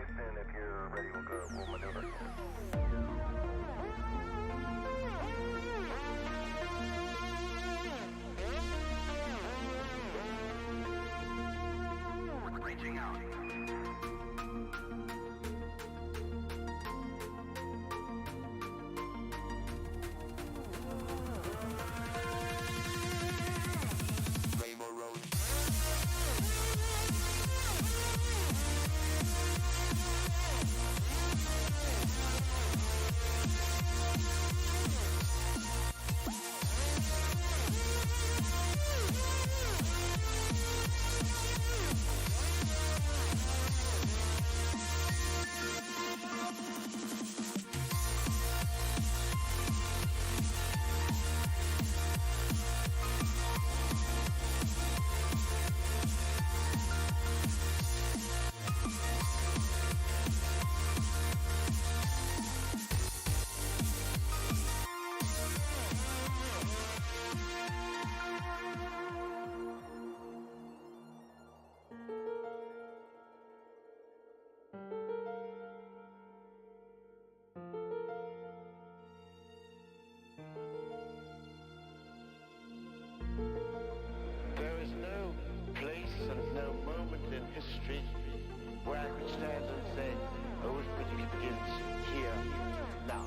Houston, if you're ready, we'll maneuver. Reaching out. There is no place and no moment in history where I could stand and say, arithmetic begins here, now.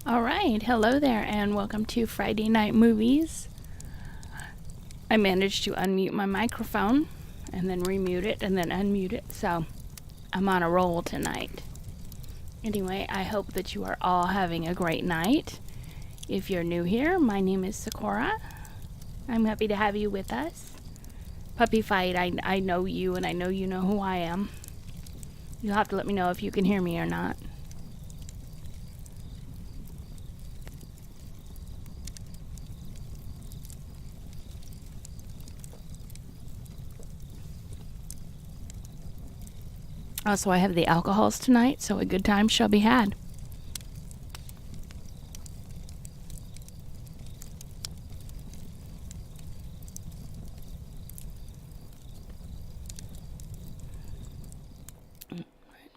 All right, hello there, and welcome to Friday Night Movies. I managed to unmute my microphone, and then remute it, and then unmute it, so I'm on a roll tonight. Anyway, I hope that you are all having a great night. If you're new here, my name is Sakura. I'm happy to have you with us. Puppy Fight, I know you, and I know you know who I am. You'll have to let me know if you can hear me or not. Also, I have the alcohols tonight, so a good time shall be had.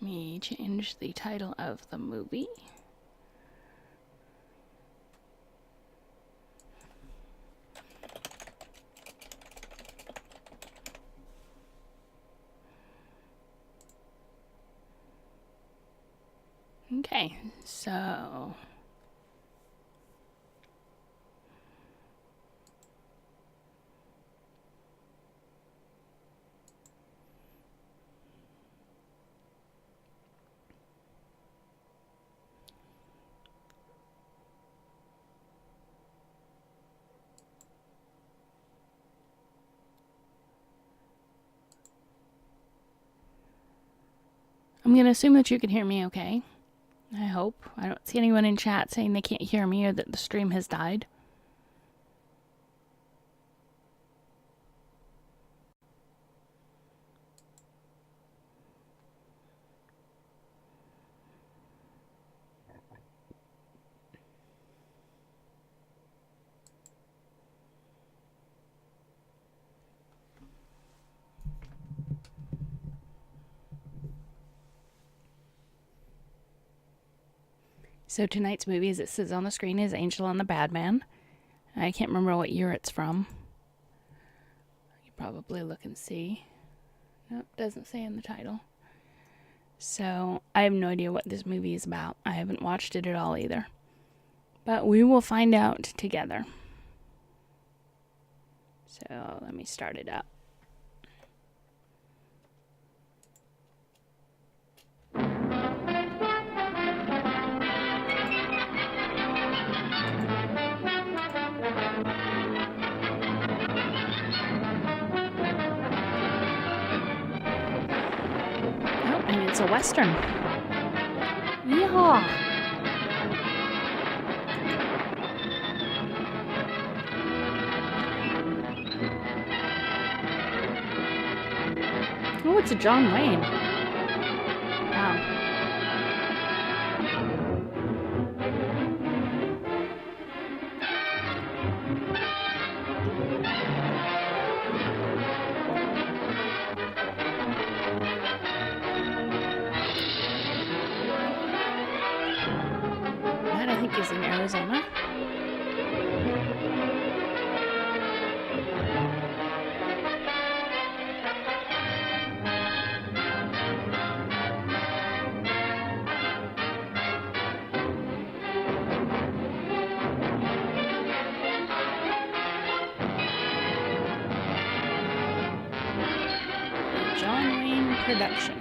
Let me change the title of the movie. Okay, so I'm going to assume that you can hear me okay. I hope. I don't see anyone in chat saying they can't hear me or that the stream has died. So tonight's movie, as it says on the screen, is Angel and the Badman. I can't remember what year it's from. You probably look and see. Nope, doesn't say in the title. So I have no idea what this movie is about. I haven't watched it at all either. But we will find out together. So let me start it up. And it's a Western. Yeehaw! Oh, it's a John Wayne. Wow. Is in Arizona. John Wayne production.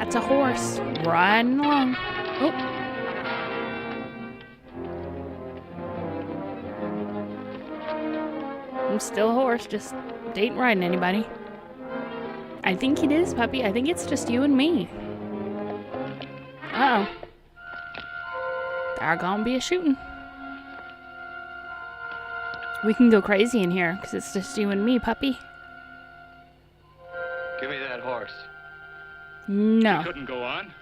That's a horse riding along. Oh. I'm still a horse, just ain't riding anybody. I think it is, puppy. I think it's just you and me. Uh-oh. There gonna be a shooting. We can go crazy in here, because it's just you and me, puppy. Give me that horse. No. He couldn't go on.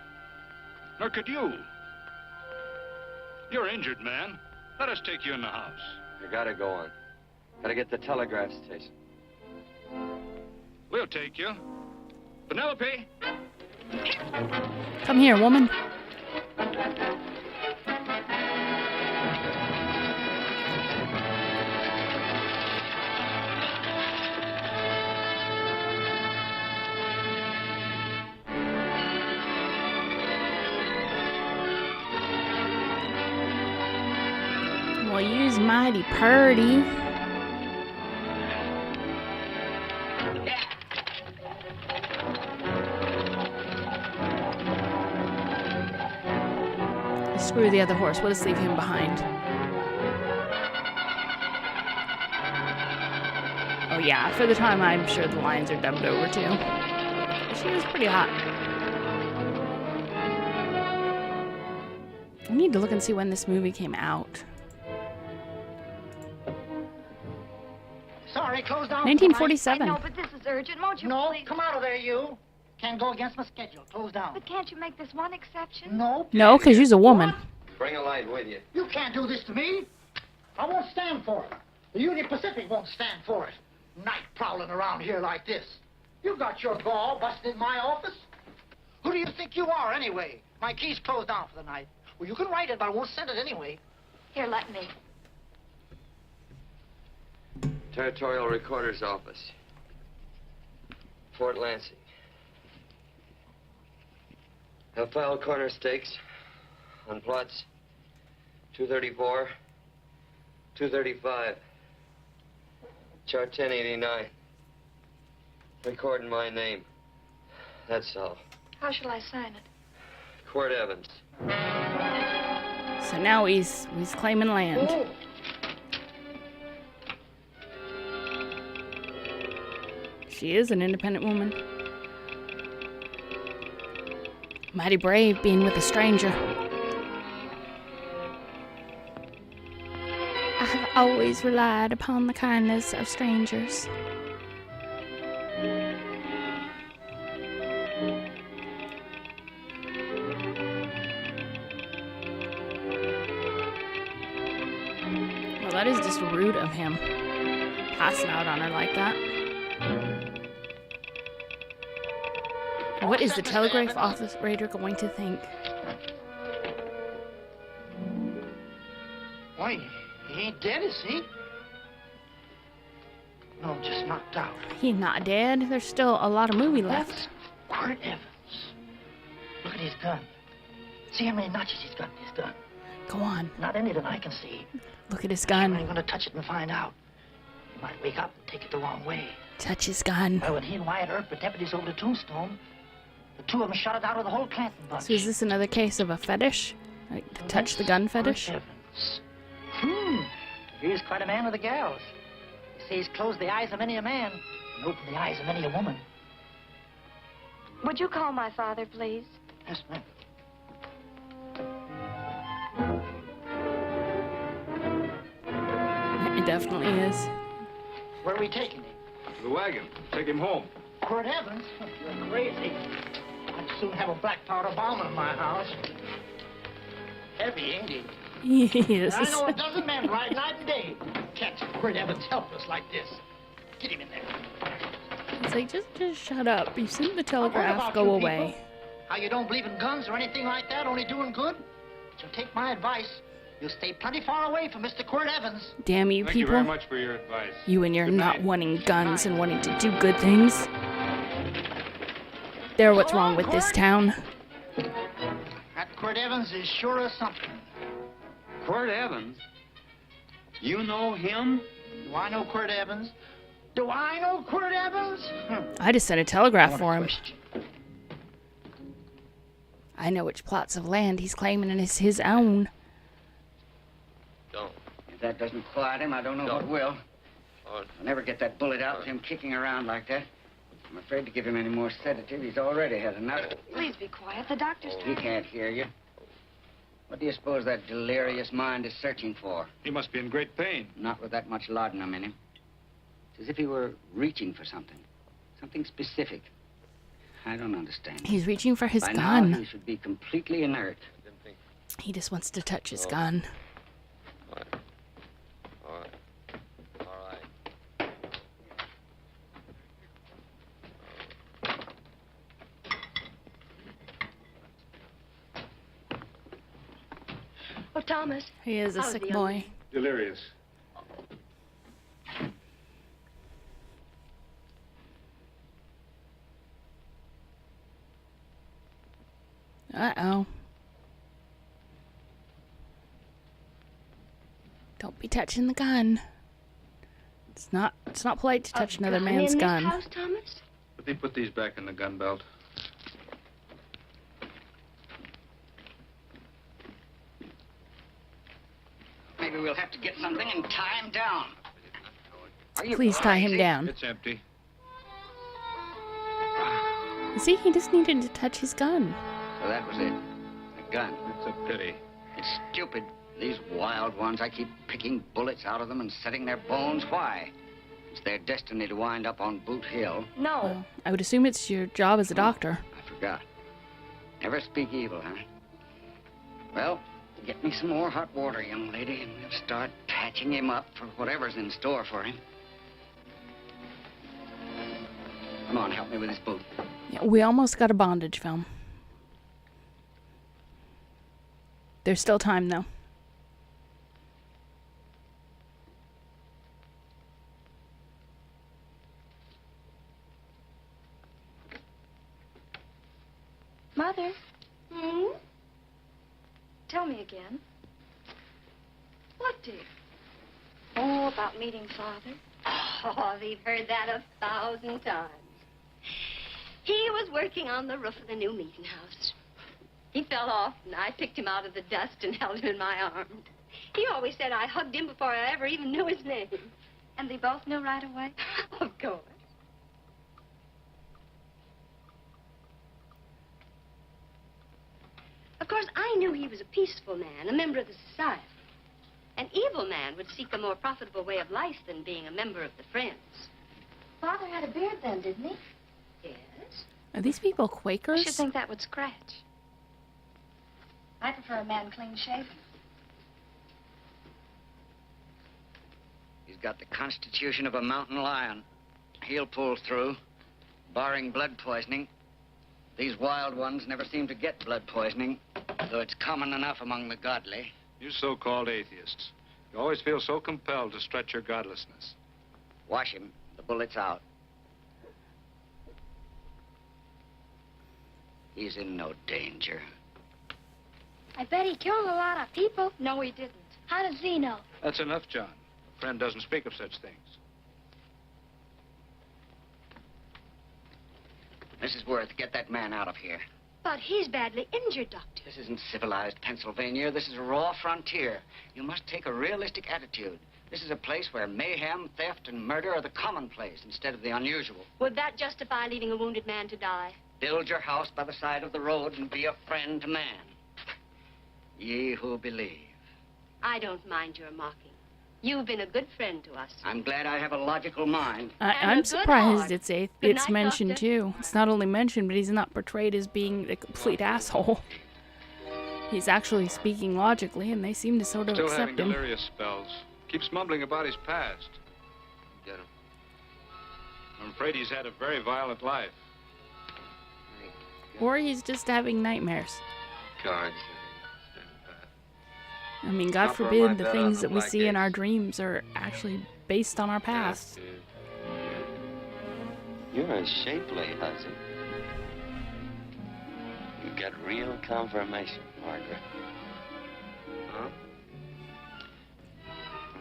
Nor could you. You're injured, man. Let us take you in the house. I gotta go on. Gotta get to the telegraph station. We'll take you. Penelope! Come here, woman. Well, you's mighty purty. Screw the other horse. We'll just leave him behind. Oh yeah, for the time I'm sure the lines are dubbed over too. She was pretty hot. I need to look and see when this movie came out. Sorry, closed down. 1947. I know, but this is urgent. Won't you No, please? come out of there, you. Can't go against my schedule. Closed down. But can't you make this one exception? No. No, because you're a woman. Bring a light with you. You can't do this to me. I won't stand for it. The Union Pacific won't stand for it. Night prowling around here like this. You got your gall busting in my office. Who do you think you are, anyway? My key's closed down for the night. Well, you can write it, but I won't send it anyway. Here, let me. Territorial Recorder's Office. Fort Lansing. Have filed corner stakes on plots 234, 235, chart 1089. Recording my name. That's all. How shall I sign it? Quirt Evans. So now he's claiming land. Oh. She is an independent woman. Mighty brave being with a stranger. I have always relied upon the kindness of strangers. Well, that is just rude of him. Passing out on her like that. What is the telegraph operator going to think? Why, he ain't dead, is he? No, just knocked out. He's not dead. There's still a lot of movie left. That's Quirt Evans. Look at his gun. See how many notches he's got in his gun. Go on. Not any that I can see. Look at his I ain't gun. gonna touch it and find out. He might wake up and take it the wrong way. Touch his gun. Well, when he and Wyatt Earp were deputies over the Tombstone, the two of them shot it out of the whole Clanton bunch. So is this another case of a fetish? Like to touch the gun fetish? Quirt Evans. He's quite a man with the gals. He says he's closed the eyes of many a man and opened the eyes of many a woman. Would you call my father, please? Yes, ma'am. It definitely is. Where are we taking him? The wagon. Take him home. Quirt Evans? You're crazy. I'd soon have a black powder bomb in my house. Heavy, ain't he? Yes. I know a dozen men ride night and day. Catch Quirt Evans helpless like this. Get him in there. It's like, just shut up. You sent the What telegraph, about go you away. people? How you don't believe in guns or anything like that, only doing good? But you'll take my advice. You'll stay plenty far away from Mr. Quirt Evans. Damn you Thank you people. very much for your advice. You and your Good not night. wanting guns and wanting to do good things. They're what's wrong with this town. That Quirt Evans is sure of something. Quirt Evans? You know him? Do I know Quirt Evans? Do I know Quirt Evans? I just sent a telegraph What a for him. question. I know which plots of land he's claiming and it's his own. Don't. If that doesn't quiet him, I don't know what will. Oh, I'll never get that bullet out with him kicking around like that. I'm afraid to give him any more sedative. He's already had enough. Please be quiet. The doctor's He can't hear you. What do you suppose that delirious mind is searching for? He must be in great pain. Not with that much laudanum in him. It's as if he were reaching for something. Something specific. I don't understand. He's reaching for his By now, gun. he should be completely inert. didn't think. He just wants to touch his Oh. gun. All right. All right. All right. Oh, Thomas. He is a How's sick the young boy. man? Delirious. Uh-oh. Don't be touching the gun. It's not polite to touch another man's in gun. This house, Thomas? Let me put these back in the gun belt. maybe we'll have to get something and tie him down. Are you Please tie him crazy? down. It's empty. See, he just needed to touch his gun. So that was it. A gun. It's a pity. It's stupid. These wild ones, I keep picking bullets out of them and setting their bones. Why? It's their destiny to wind up on Boot Hill. No. Well, I would assume it's your job as a doctor. I forgot. Never speak evil, huh? Well, get me some more hot water, young lady, and we'll start patching him up for whatever's in store for him. Come on, help me with his boot. Yeah, we almost got a bondage film. There's still time, though. Mother? Tell me again. What, dear? Oh, about meeting Father. Oh, we've heard that 1,000 times. He was working on the roof of the new meeting house. He fell off, and I picked him out of the dust and held him in my arms. He always said I hugged him before I ever even knew his name. And they both knew right away? Of course. Of course, I knew he was a peaceful man, a member of the society. An evil man would seek a more profitable way of life than being a member of the Friends. Father had a beard then, didn't he? Yes? Are these people I Quakers? should think that would scratch. I prefer a man clean shaven. He's got the constitution of a mountain lion. He'll pull through, barring blood poisoning. These wild ones never seem to get blood poisoning, though it's common enough among the godly. You so-called atheists. You always feel so compelled to stretch your godlessness. Wash him. The bullet's out. He's in no danger. I bet he killed a lot of people. No, he didn't. How does he know? That's enough, John. A friend doesn't speak of such things. Mrs. Worth, get that man out of here. But he's badly injured, Doctor. This isn't civilized Pennsylvania. This is a raw frontier. You must take a realistic attitude. This is a place where mayhem, theft, and murder are the commonplace instead of the unusual. Would that justify leaving a wounded man to die? Build your house by the side of the road and be a friend to man. Ye who believe. I don't mind your mocking. You've been a good friend to us. I'm glad I have a logical mind. And a I'm good surprised heart. it's Good it's night, mentioned Doctor. too. It's not only mentioned, but he's not portrayed as being a complete asshole. He's actually speaking logically, and they seem to sort of Still having accept him. delirious spells. Keeps mumbling about his past. Get him. I'm afraid he's had a very violent life. Or he's just having nightmares. Cards. I mean, God Not for my forbid the bet on things the that we black see in ace. our dreams are actually based on our past. You're a shapely hussy. You got real confirmation, Margaret. Huh?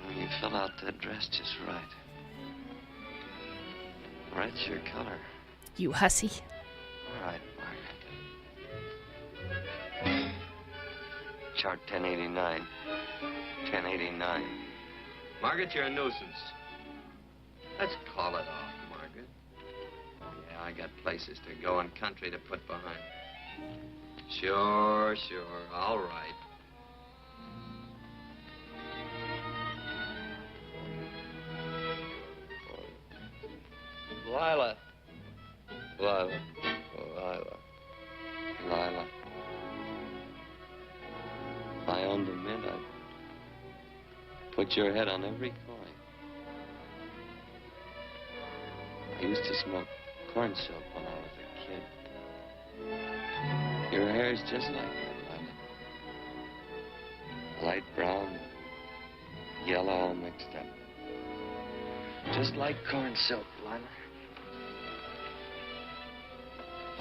Well, you fill out that dress just right. Red's your color. You hussy. All right, Margaret. Chart 1089. 1089. Margaret, you're a nuisance. Let's call it off, Margaret. Yeah, I got places to go and country to put behind. Sure, all right. Lila. Lila. Lila. Lila. If I owned a mint, I'd put your head on every coin. I used to smoke corn silk when I was a kid. Your hair's just like that, Lila. Light brown, yellow all mixed up. Just like corn silk, Lila.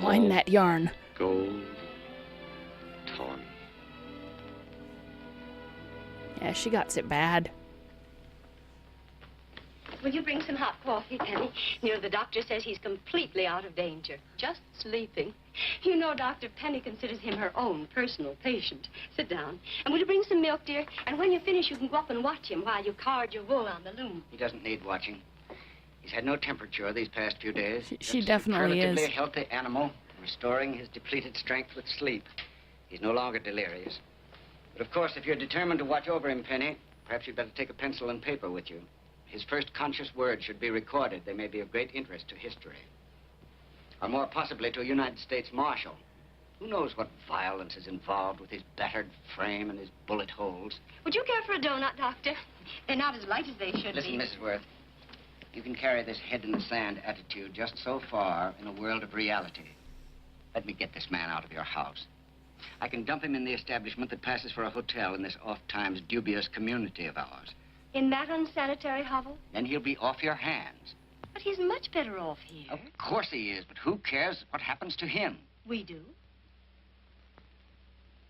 Wind that yarn. Gold, tawny. Yeah, she got it bad. Will you bring some hot coffee, Penny? You know, the doctor says he's completely out of danger. Just sleeping. You know, Dr. Penny considers him her own personal patient. Sit down. And will you bring some milk, dear? And when you finish, you can go up and watch him while you card your wool on the loom. He doesn't need watching. He's had no temperature these past few days. She Just definitely a is. relatively healthy animal, restoring his depleted strength with sleep. He's no longer delirious. But, of course, if you're determined to watch over him, Penny, perhaps you'd better take a pencil and paper with you. His first conscious words should be recorded. They may be of great interest to history. Or more possibly to a United States Marshal. Who knows what violence is involved with his battered frame and his bullet holes. Would you care for a donut, Doctor? They're not as light as they should Listen, be. Mrs. Worth. You can carry this head-in-the-sand attitude just so far in a world of reality. Let me get this man out of your house. I can dump him in the establishment that passes for a hotel in this oft-times dubious community of ours. In that unsanitary hovel? Then he'll be off your hands. But he's much better off here. Of course he is, but who cares what happens to him? We do.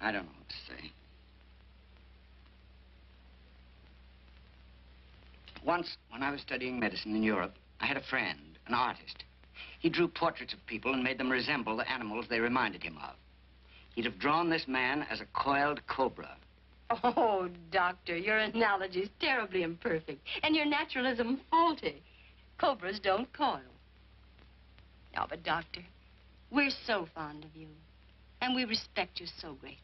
I don't know what to say. Once, when I was studying medicine in Europe, I had a friend, an artist. He drew portraits of people and made them resemble the animals they reminded him of. He'd have drawn this man as a coiled cobra. Oh, Doctor, your analogy's terribly imperfect, and your naturalism faulty. Cobras don't coil. No, but, Doctor, we're so fond of you, and we respect you so greatly.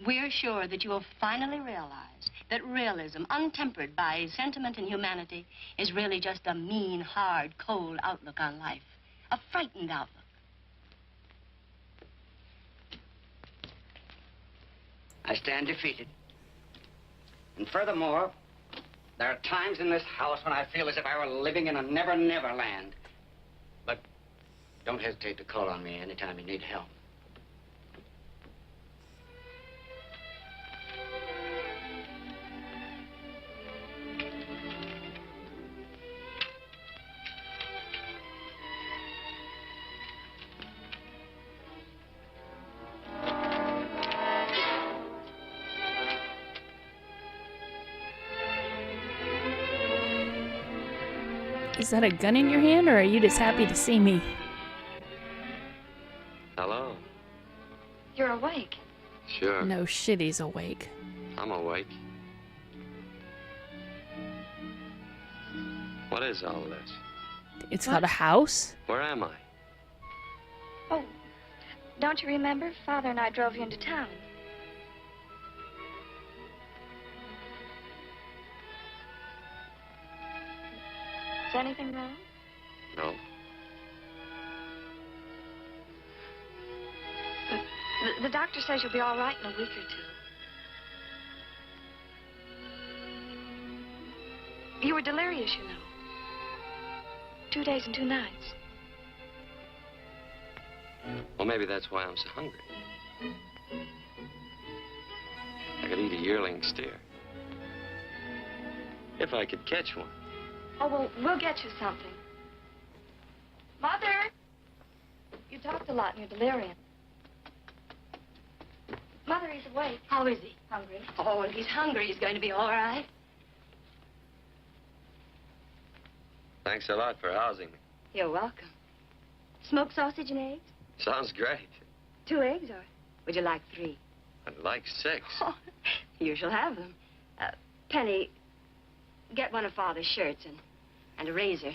We're sure that you will finally realize that realism, untempered by sentiment and humanity, is really just a mean, hard, cold outlook on life. A frightened outlook. I stand defeated. And furthermore, there are times in this house when I feel as if I were living in a never-never land. But don't hesitate to call on me anytime you need help. Is that a gun in your hand, or are you just happy to see me? Hello. You're awake. Sure. No shit, he's awake. I'm awake. What is all this? It's got a house? Where am I? Oh, don't you remember? Father and I drove you into town. Is anything wrong? No. The doctor says you'll be all right in a week or two. You were delirious, you know. 2 days and 2 nights. Well, maybe that's why I'm so hungry. I could eat a yearling steer. If I could catch one. Oh, well, we'll get you something. Mother! You talked a lot in your delirium. Mother, he's awake. How is he? Hungry. Oh, if he's hungry, he's going to be all right. Thanks a lot for housing me. You're welcome. Smoked sausage and eggs? Sounds great. 2 eggs, or would you like 3? I'd like 6. Oh, you shall have them. Penny, get one of Father's shirts and a razor.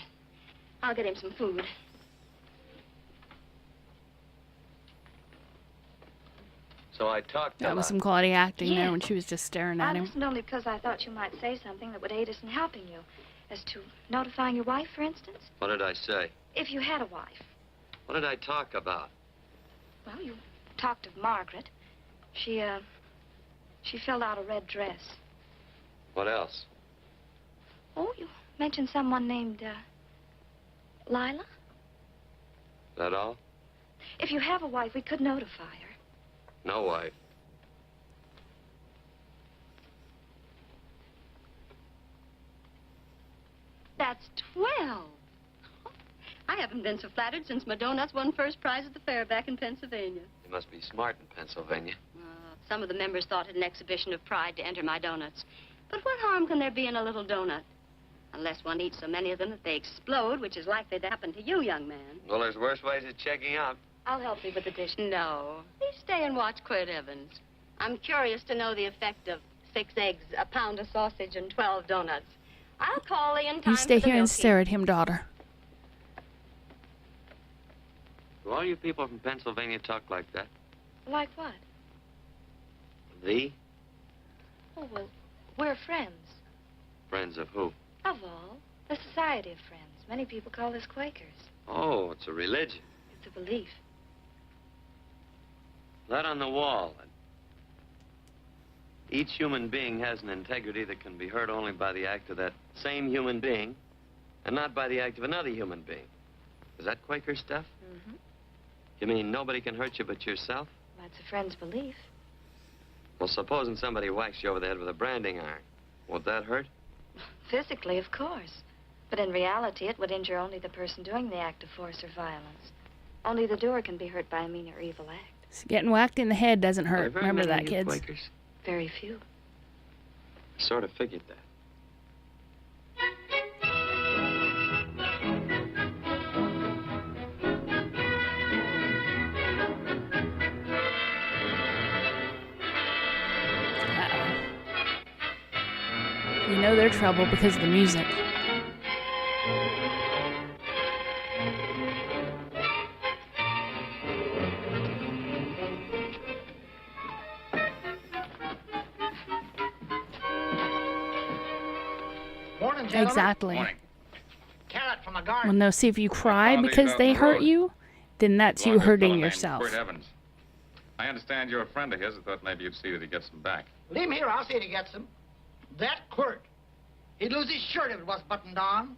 I'll get him some food. So I talked That a was lot. some quality acting there Yeah. when she was just staring I at him. listened only because I thought you might say something that would aid us in helping you. As to notifying your wife, for instance. What did I say? If you had a wife. What did I talk about? Well, you talked of Margaret. She filled out a red dress. What else? Oh, you mentioned someone named, Lila? That all? If you have a wife, we could notify her. No wife. That's 12. I haven't been so flattered since my donuts won first prize at the fair back in Pennsylvania. You must be smart in Pennsylvania. Some of the members thought it an exhibition of pride to enter my donuts. But what harm can there be in a little donut? Unless one eats so many of them that they explode, which is likely to happen to you, young man. Well, there's worse ways of checking out. I'll help you with the dishes. No. Please stay and watch Quirt Evans. I'm curious to know the effect of 6 eggs, a pound of sausage, and 12 donuts. I'll call in time You stay for the here and milking. stare at him, daughter. Do all you people from Pennsylvania talk like that? Like what? The? Oh, well, we're friends. Friends of who? Of all. The Society of Friends. Many people call us Quakers. Oh, it's a religion. It's a belief. That on the wall. Each human being has an integrity that can be hurt only by the act of that same human being, and not by the act of another human being. Is that Quaker stuff? Mm-hmm. You mean nobody can hurt you but yourself? That's a friend's belief. Well, supposing somebody whacks you over the head with a branding iron. Won't that hurt? Physically, of course. But in reality, it would injure only the person doing the act of force or violence. Only the doer can be hurt by a mean or evil act. So getting whacked in the head doesn't Are hurt. very Remember many that, of you kids. Quakers? Very few. I sort of figured that. You know they're trouble because of the music. Morning, gentlemen. Exactly. Morning. Carrot from a When garden. they'll see if you cry found because these they out the hurt road. you, then that's you Belonged to a fellow hurting named yourself. Quirt Evans. I understand you're a friend of his. I thought maybe you'd see that he gets them back. Leave him here. I'll see that he gets them. That Quirt. He'd lose his shirt if it was buttoned on.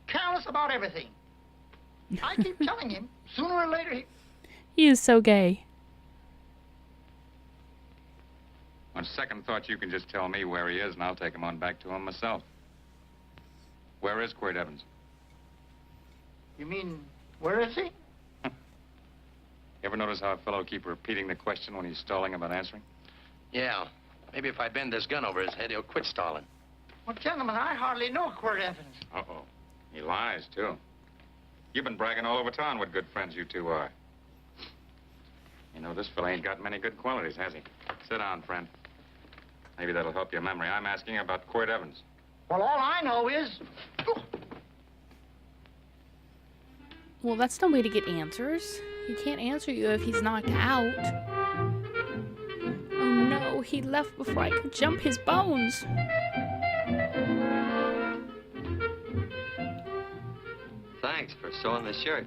Careless about everything. I keep telling him, sooner or later He is so gay. On second thought, you can just tell me where he is, and I'll take him on back to him myself. Where is Quirt Evans? You mean, where is he? You ever notice how a fellow keep repeating the question when he's stalling about answering? Yeah. Maybe if I bend this gun over his head, he'll quit stalling. Well, gentlemen, I hardly know Quirt Evans. Uh-oh. He lies, too. You've been bragging all over town what good friends you two are. You know, this fella ain't got many good qualities, has he? Sit down, friend. Maybe that'll help your memory. I'm asking about Quirt Evans. Well, all I know is... Well, that's no way to get answers. He can't answer you if he's knocked out. Oh no, he left before I could jump his bones. Thanks for sewing the shirt.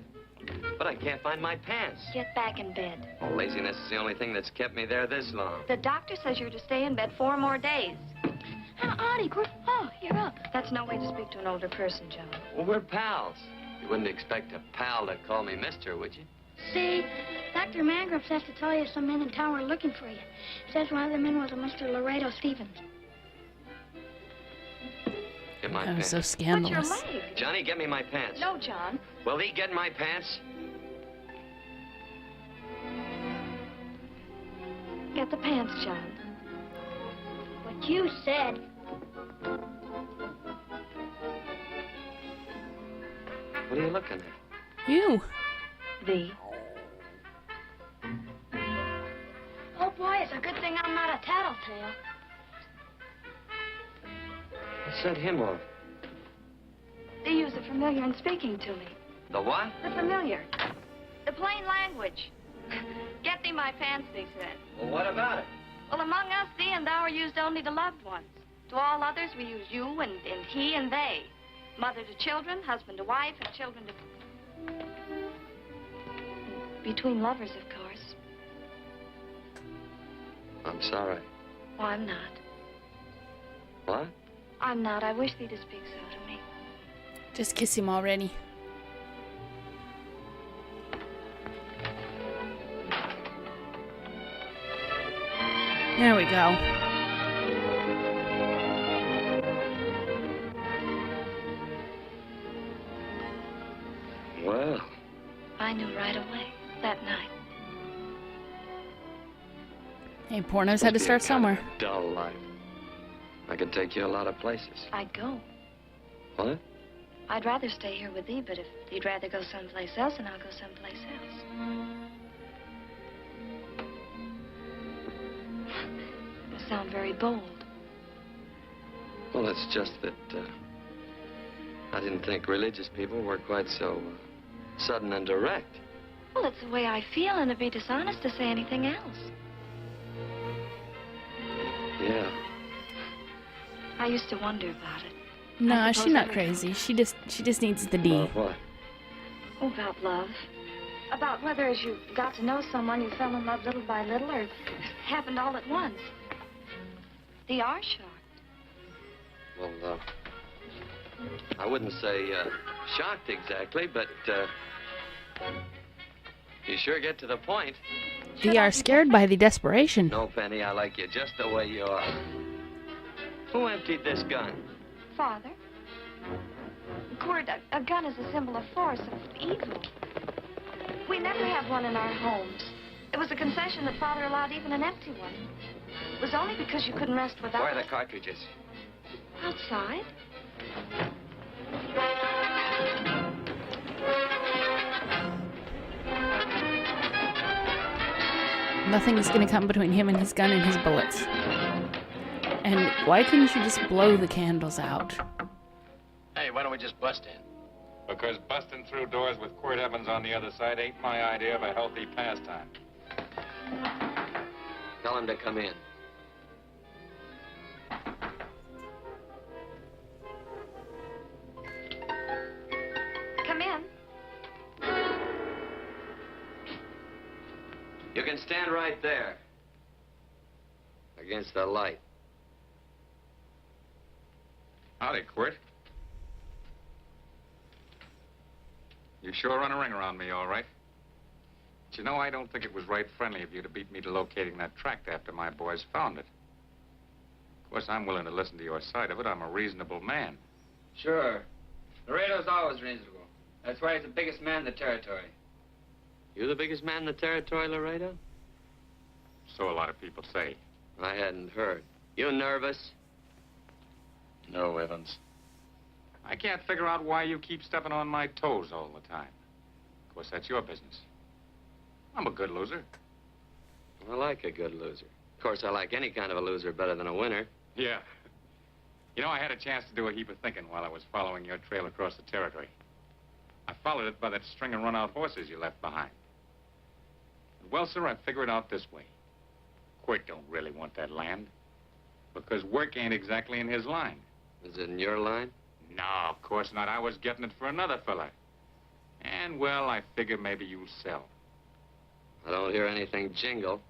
But I can't find my pants. Get back in bed. Oh, laziness is the only thing that's kept me there this long. The doctor says you're to stay in bed 4 more days. Auntie, Quirt. Oh, you're up. That's no way to speak to an older person, John. Well, we're pals. You wouldn't expect a pal to call me mister, would you? See, Dr. Mangroves has to tell you some men in town are looking for you. Says one of the men was a Mr. Laredo Stevens. Get my That was pants. so What's scandalous. your leg? Johnny, get me my pants. No, John. Will he get my pants? Get the pants, John. What you said. What are you looking at? You. The. Oh, boy, it's a good thing I'm not a tattletale. What set him off? They use the familiar in speaking to me. The what? The familiar. The plain language. Get thee my pants, they said. Well, what about it? Well, among us, thee and thou are used only to loved ones. To all others, we use you and he and they. Mother to children, husband to wife, and children to... Between lovers, of course. I'm sorry. Oh, I'm not. What? I'm not. I wish thee to speak so to me. Just kiss him already. There we go. Well, I knew right away, that night. Hey, pornos had to must be a start kind somewhere. of a dull life. I could take you a lot of places. I'd go. What? I'd rather stay here with thee, but if you'd rather go someplace else, then I'll go someplace else. You sound very bold. Well, it's just that I didn't think religious people were quite so sudden and direct. Well, it's the way I feel, and it'd be dishonest to say anything else. Yeah. I used to wonder about it. No, she's not crazy. She just needs the D. About what? Oh, about love. About whether as you got to know someone, you fell in love little by little, or it happened all at once. They are shocked. Well, I wouldn't say shocked exactly, but you sure get to the point. They are scared by the desperation. No, Penny, I like you just the way you are. Who emptied this gun? Father? Cord, a gun is a symbol of force, of evil. We never had one in our homes. It was a concession that Father allowed even an empty one. It was only because you couldn't rest without Where are it. the cartridges? Outside? Nothing is going to come between him and his gun and his bullets. And why couldn't you just blow the candles out? Hey, why don't we just bust in? Because busting through doors with Quirt Evans on the other side ain't my idea of a healthy pastime. Tell him to come in. Come in. You can stand right there. Against the light. Howdy, Quirt. You sure run a ring around me, all right. But you know, I don't think it was right friendly of you to beat me to locating that tract after my boys found it. Of course, I'm willing to listen to your side of it. I'm a reasonable man. Sure. Laredo's always reasonable. That's why he's the biggest man in the territory. You the biggest man in the territory, Laredo? So a lot of people say. I hadn't heard. You nervous? No, Evans. I can't figure out why you keep stepping on my toes all the time. Of course, that's your business. I'm a good loser. I like a good loser. Of course, I like any kind of a loser better than a winner. Yeah. You know, I had a chance to do a heap of thinking while I was following your trail across the territory. I followed it by that string of run-out horses you left behind. Well, sir, I figured it out this way. Quirt don't really want that land. Because work ain't exactly in his line. Is it in your line? No, of course not. I was getting it for another fella. And, well, I figure maybe you'll sell. I don't hear anything jingle.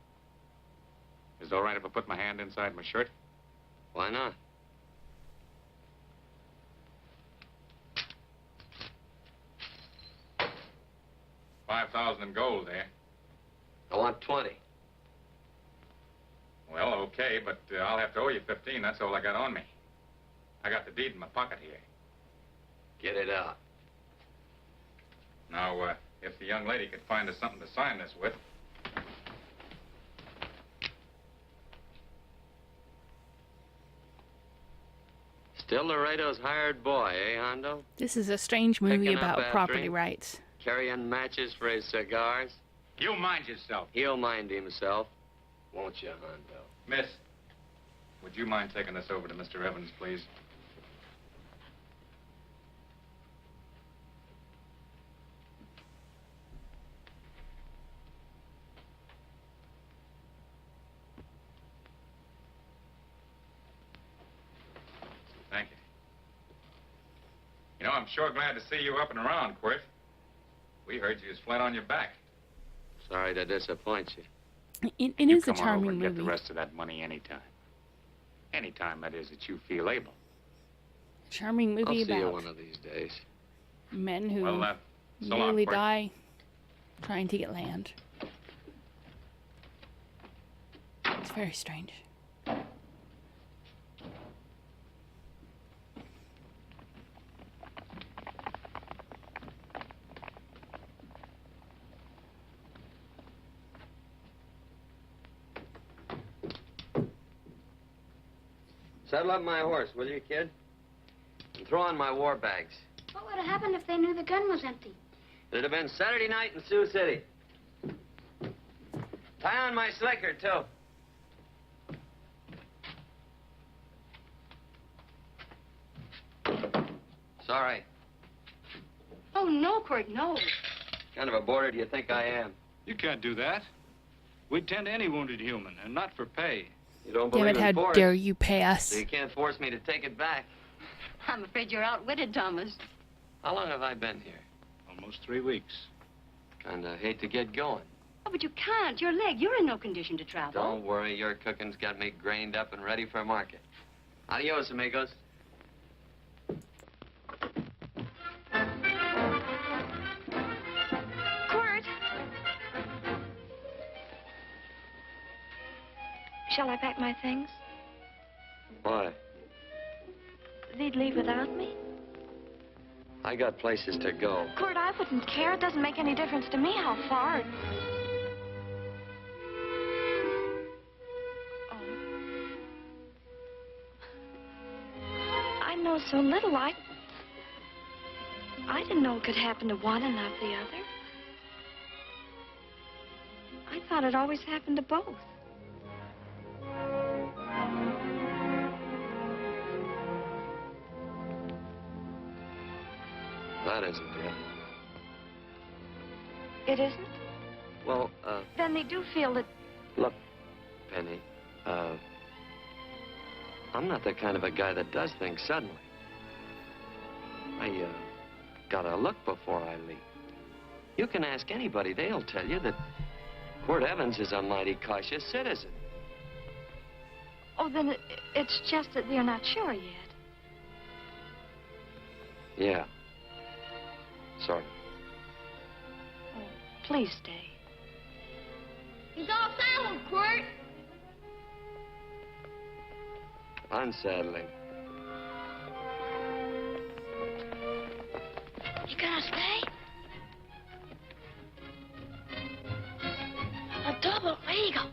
Is it all right if I put my hand inside my shirt? Why not? $5,000 in gold there. I want 20. Well, okay, but I'll have to owe you 15. That's all I got on me. I got the deed in my pocket here. Get it out. Now, if the young lady could find us something to sign this with. Still Laredo's hired boy, eh, Hondo? This is a strange movie Picking up about after property him? rights. Carrying matches for his cigars? You mind yourself. He'll mind himself. Won't you, Hondo? Miss, would you mind taking this over to Mr. Evans, please? Thank you. You know, I'm sure glad to see you up and around, Quirt. We heard you was flat on your back. Sorry to disappoint you. It You is a come on over charming and get the movie. rest of that money anytime. Anytime, that is, that you feel able. Charming I'll movie see you about one of these days. men who Well, so long, nearly Quirt. die trying to get land. It's very strange. Saddle up my horse, will you, kid? And throw on my war bags. What would have happened if they knew the gun was empty? It'd have been Saturday night in Sioux City. Tie on my slicker, too. Sorry. Oh, no, Quirt, no. What kind of a boarder do you think I am? You can't do that. We'd tend to any wounded human, and not for pay. You don't Damn believe it, in how force, dare you pay us? so you can't force me to take it back. I'm afraid you're outwitted, Thomas. How long have I been here? Almost 3 weeks. Kinda hate to get going. Oh, but you can't. Your leg, you're in no condition to travel. Don't worry, your cooking's got me grained up and ready for market. Adios, amigos. Quirt! Shall I pack my things? Why? They'd leave without me? I got places to go. Quirt, I wouldn't care. It doesn't make any difference to me how far. Oh. I know so little. I didn't know it could happen to one and not the other. I thought it always happened to both. That isn't it. It isn't? Well, Then they do feel that... look, Penny, I'm not the kind of a guy that does things suddenly. I, gotta look before I leave. You can ask anybody, they'll tell you that Quirt Evans is a mighty cautious citizen. Oh, then it's just that you're not sure yet. Yeah. Sort of. Oh, please stay. He's all saddled, Quirt. Unsettling. You gonna stay? A double eagle.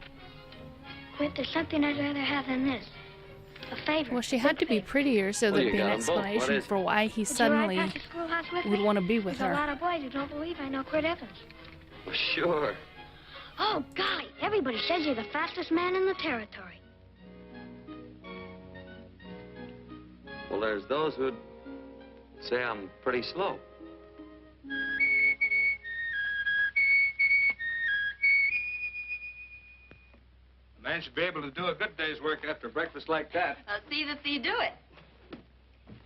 Quint, there's something I'd rather have than this. A favor. Well, she had to be prettier so Well, there'd you be an got 'em both. What explanation is it? for why he Would you suddenly ride past the schoolhouse with would me? want to be with There's a her. lot of boys who don't believe I know Quirt Evans. Well, sure. Oh, golly, everybody says you're the fastest man in the territory. Well, there's those who'd say I'm pretty slow. A man should be able to do a good day's work after breakfast like that. I'll see that you do it.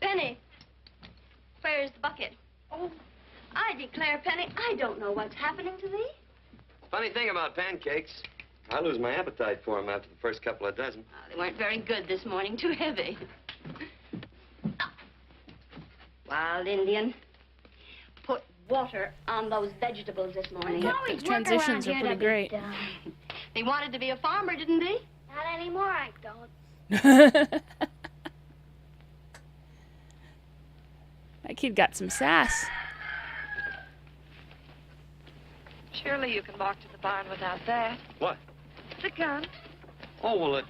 Penny, where's the bucket? Oh, I declare, Penny, I don't know what's happening to thee. Funny thing about pancakes, I lose my appetite for them after the first couple of dozen. Oh, they weren't very good this morning, too heavy. Wild Indian, put water on those vegetables this morning. Yep, the transitions are pretty great. They wanted to be a farmer, didn't they? Not anymore, I don't. That kid got some sass. Surely you can walk to the barn without that. What? The gun. Oh, well, it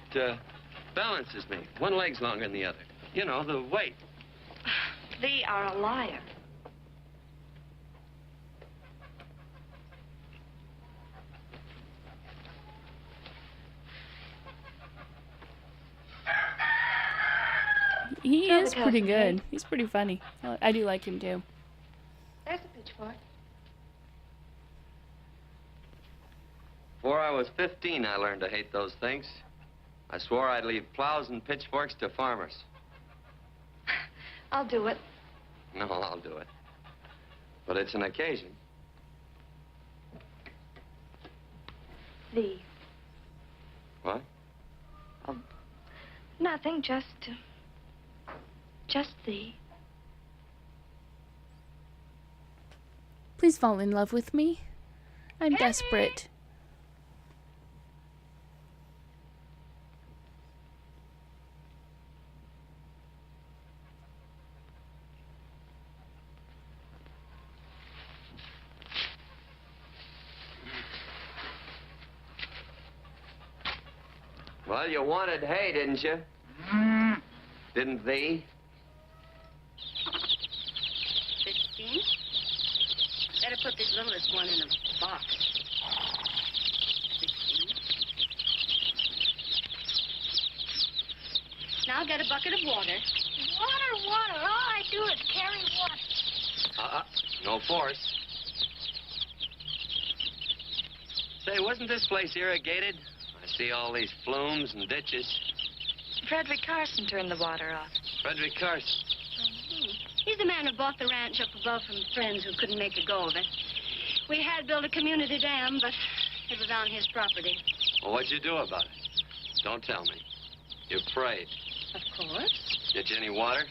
balances me. One leg's longer than the other. You know, the weight. Thee are a liar. He Show the is pretty cousin, good. Hank. He's pretty funny. I do like him too. There's a pitchfork. Before I was 15, I learned to hate those things. I swore I'd leave plows and pitchforks to farmers. I'll do it. No, I'll do it. But it's an occasion. Thee. What? Oh, nothing, just thee. Please fall in love with me. I'm desperate. Well, you wanted hay, didn't you? Didn't thee? 16. Better put this littlest one in a box. 16. Now get a bucket of water. Water, water. All I do is carry water. No force. Say, wasn't this place irrigated? I see all these flumes and ditches. Frederick Carson turned the water off. Frederick Carson. He's the man who bought the ranch up above from friends who couldn't make a go of it. We had built a community dam, but it was on his property. Well, what'd you do about it? Don't tell me. You prayed. Of course. Get you any water?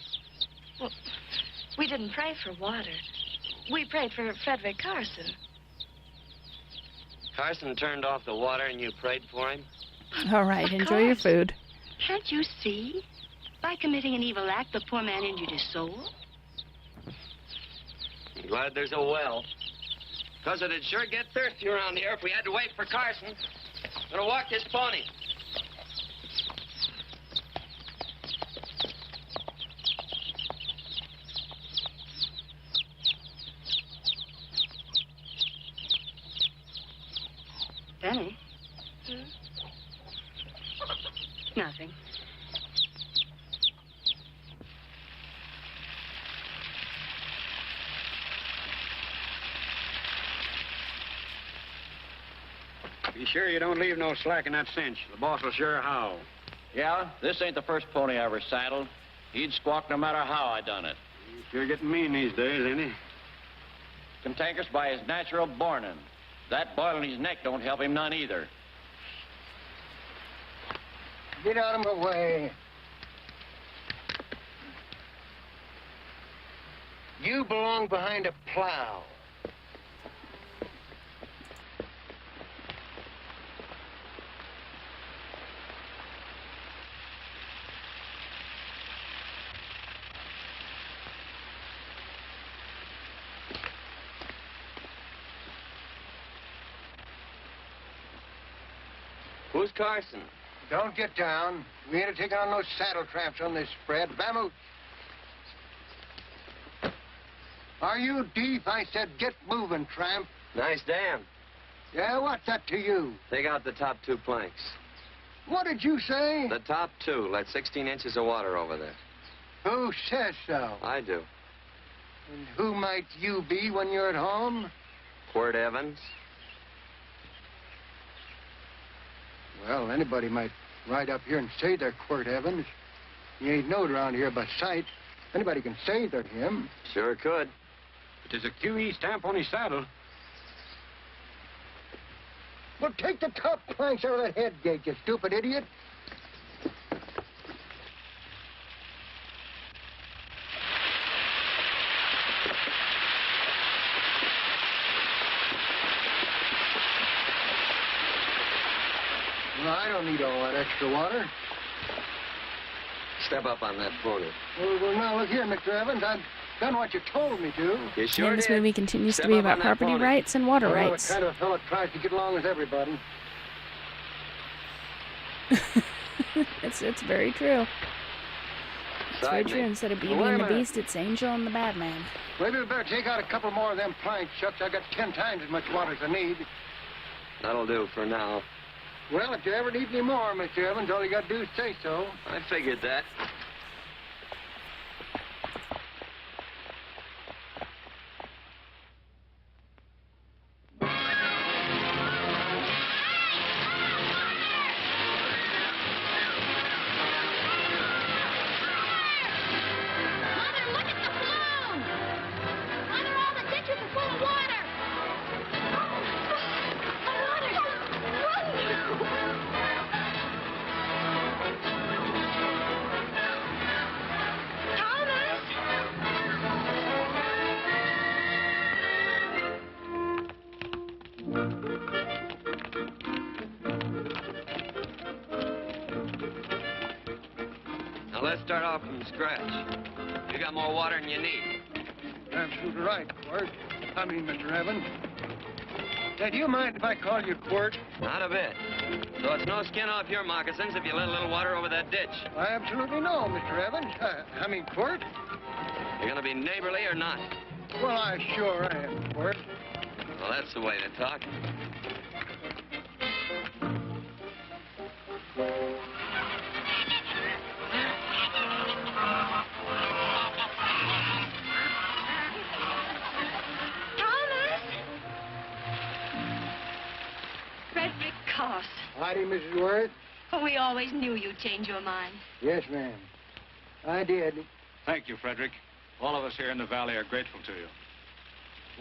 Well, we didn't pray for water. We prayed for Frederick Carson. Carson turned off the water and you prayed for him? All right, enjoy your food. Can't you see? By committing an evil act, the poor man injured his soul. I'm glad there's a well. Because it'd sure get thirsty around here if we had to wait for Carson. Gonna walk this pony. Benny? Nothing. Be sure you don't leave no slack in that cinch. The boss will sure howl. Yeah, this ain't the first pony I ever saddled. He'd squawk no matter how I done it. He's sure getting mean these days, ain't he? Cantankerous by his natural bornin'. That boil in his neck don't help him none either. Get out of my way. You belong behind a plow. Who's Carson? Don't get down. We ain't taking on no saddle tramps on this spread. Vamoose. Are you deep? I said get moving, tramp. Nice dam. Yeah, what's that to you? Take out the top 2 planks. What did you say? The top 2. Let 16 inches of water over there. Who says so? I do. And who might you be when you're at home? Quirt Evans. Well, anybody might ride up here and say they're Quirt Evans. He ain't known around here by sight. Anybody can say they're him. Sure could. But there's a QE stamp on his saddle. Well, take the top planks out of that head gate, you stupid idiot. Well, I don't need all that extra water. Step up on that pony. Well, now, look here, Mr. Evans. I've done what you told me to. You sure And this did. movie continues Step to be up about on that property pony. rights and water I know what rights. kind of a fellow tries to get along with everybody. It's very true. It's very Side true. me. Instead of Beauty Wait a and the minute. Beast, it's Angel and the Badman. Maybe we better take out a couple more of them planks, Chucks. I got 10 times as much water as I need. That'll do for now. Well, if you ever need any more, Mr. Evans, all you got to do is say so. I figured that. Mother, look at the flume! Mother, all the ditches are full of water! Now let's start off from scratch. You got more water than you need. Absolutely right, Quirt. I mean, Mr. Evans. Say, do you mind if I call you Quirt? Not a bit. So it's no skin off your moccasins if you let a little water over that ditch. I absolutely know, Mr. Evans. I mean, Quirt. You're gonna be neighborly or not? Well, I sure am, Quirt. Well, that's the way to talk. Howdy, Mrs. Worth. We always knew you'd change your mind. Yes, ma'am. I did. Thank you, Frederick. All of us here in the valley are grateful to you.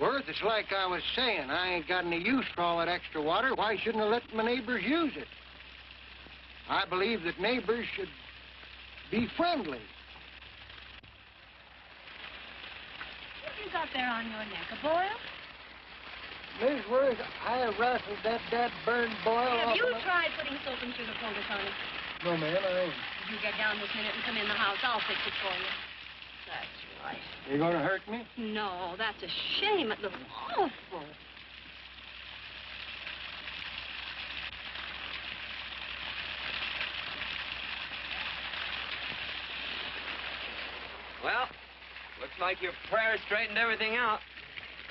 Worth, it's like I was saying. I ain't got any use for all that extra water. Why shouldn't I let my neighbors use it? I believe that neighbors should be friendly. What have you got there on your neck, a boil? Miss Worth, I rustled that burned boil Have off you of my... tried putting soap and sugar poultice on it? No, ma'am, I ain't. If you get down this minute and come in the house, I'll fix it for you. That's right. You gonna hurt me? No, that's a shame. It looks awful. Well, looks like your prayer straightened everything out.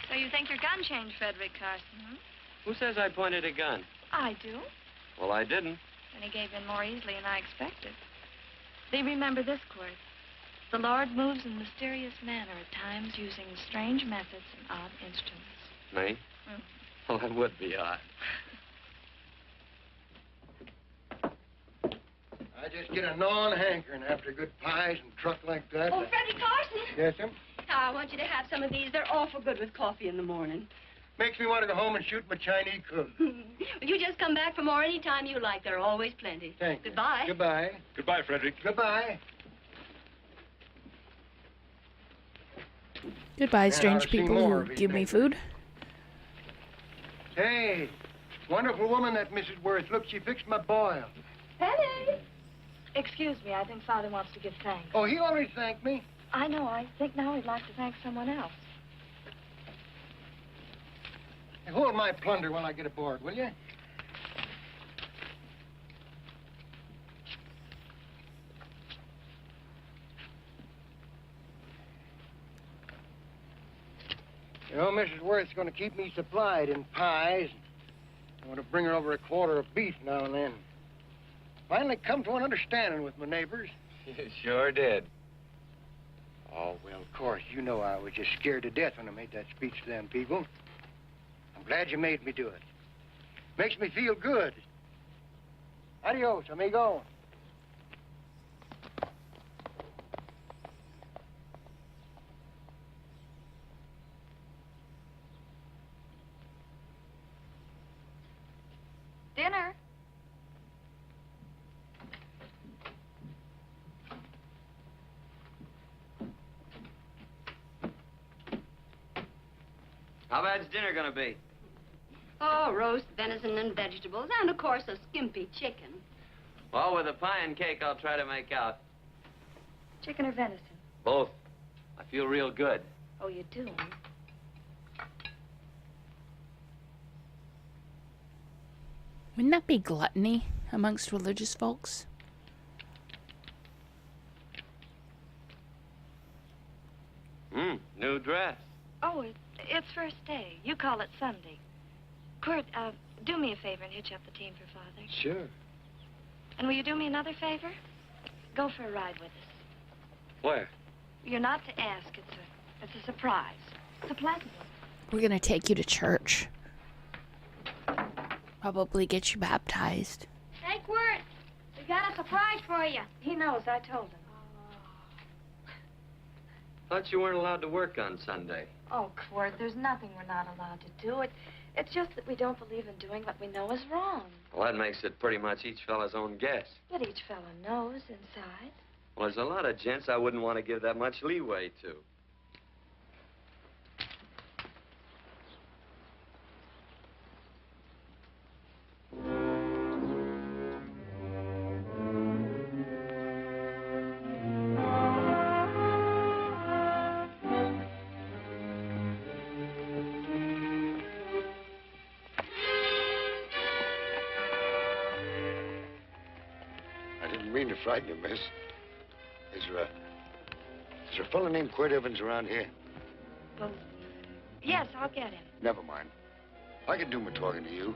So you think your gun changed, Frederick Carson, hmm? Who says I pointed a gun? I do. Well, I didn't. And he gave in more easily than I expected. They remember this, Quirt. The Lord moves in mysterious manner at times using strange methods and odd instruments. Me? Mm. Well, that would be odd. I just get a gnawing hankering after good pies and truck like that. Oh, Freddie Carson. Yes, ma'am? I want you to have some of these. They're awful good with coffee in the morning. Makes me want to go home and shoot my Chinese cook. You just come back for more any time you like. There are always plenty. Thank you. Goodbye. Goodbye. Goodbye, Frederick. Goodbye. Goodbye, Man, strange I'll see people more who of these give me things. food. Hey, wonderful woman, that Mrs. Worth. Look, she fixed my boil. Penny! Excuse me, I think Father wants to give thanks. Oh, he already thanked me. I know. I think now he'd like to thank someone else. Hey, hold my plunder while I get aboard, will you? You know, Mrs. Worth's going to keep me supplied in pies. I want to bring her over a quarter of beef now and then. Finally come to an understanding with my neighbors. You sure did. Oh, well, of course, you know I was just scared to death when I made that speech to them people. I'm glad you made me do it. Makes me feel good. Adios, amigo. Dinner. How bad's dinner gonna be? Oh, roast venison and vegetables, and of course a skimpy chicken. Well, with a pie and cake, I'll try to make out. Chicken or venison? Both. I feel real good. Oh, you do? Wouldn't that be gluttony amongst religious folks? New dress. Oh, it's first day. You call it Sunday. Quirt, do me a favor and hitch up the team for Father. Sure. And will you do me another favor? Go for a ride with us. Where? You're not to ask. It's a surprise. It's a pleasant one. We're gonna take you to church. Probably get you baptized. Hey, Quirt, we got a surprise for you. He knows. I told him. Thought you weren't allowed to work on Sunday. Oh, Quirt, there's nothing we're not allowed to do. It's just that we don't believe in doing what we know is wrong. Well, that makes it pretty much each fella's own guess. But each fellow knows inside. Well, there's a lot of gents I wouldn't want to give that much leeway to. I didn't mean to frighten you, miss. Is there a fellow named Quirt Evans around here? Well, yes, I'll get him. Never mind. I can do my talking to you.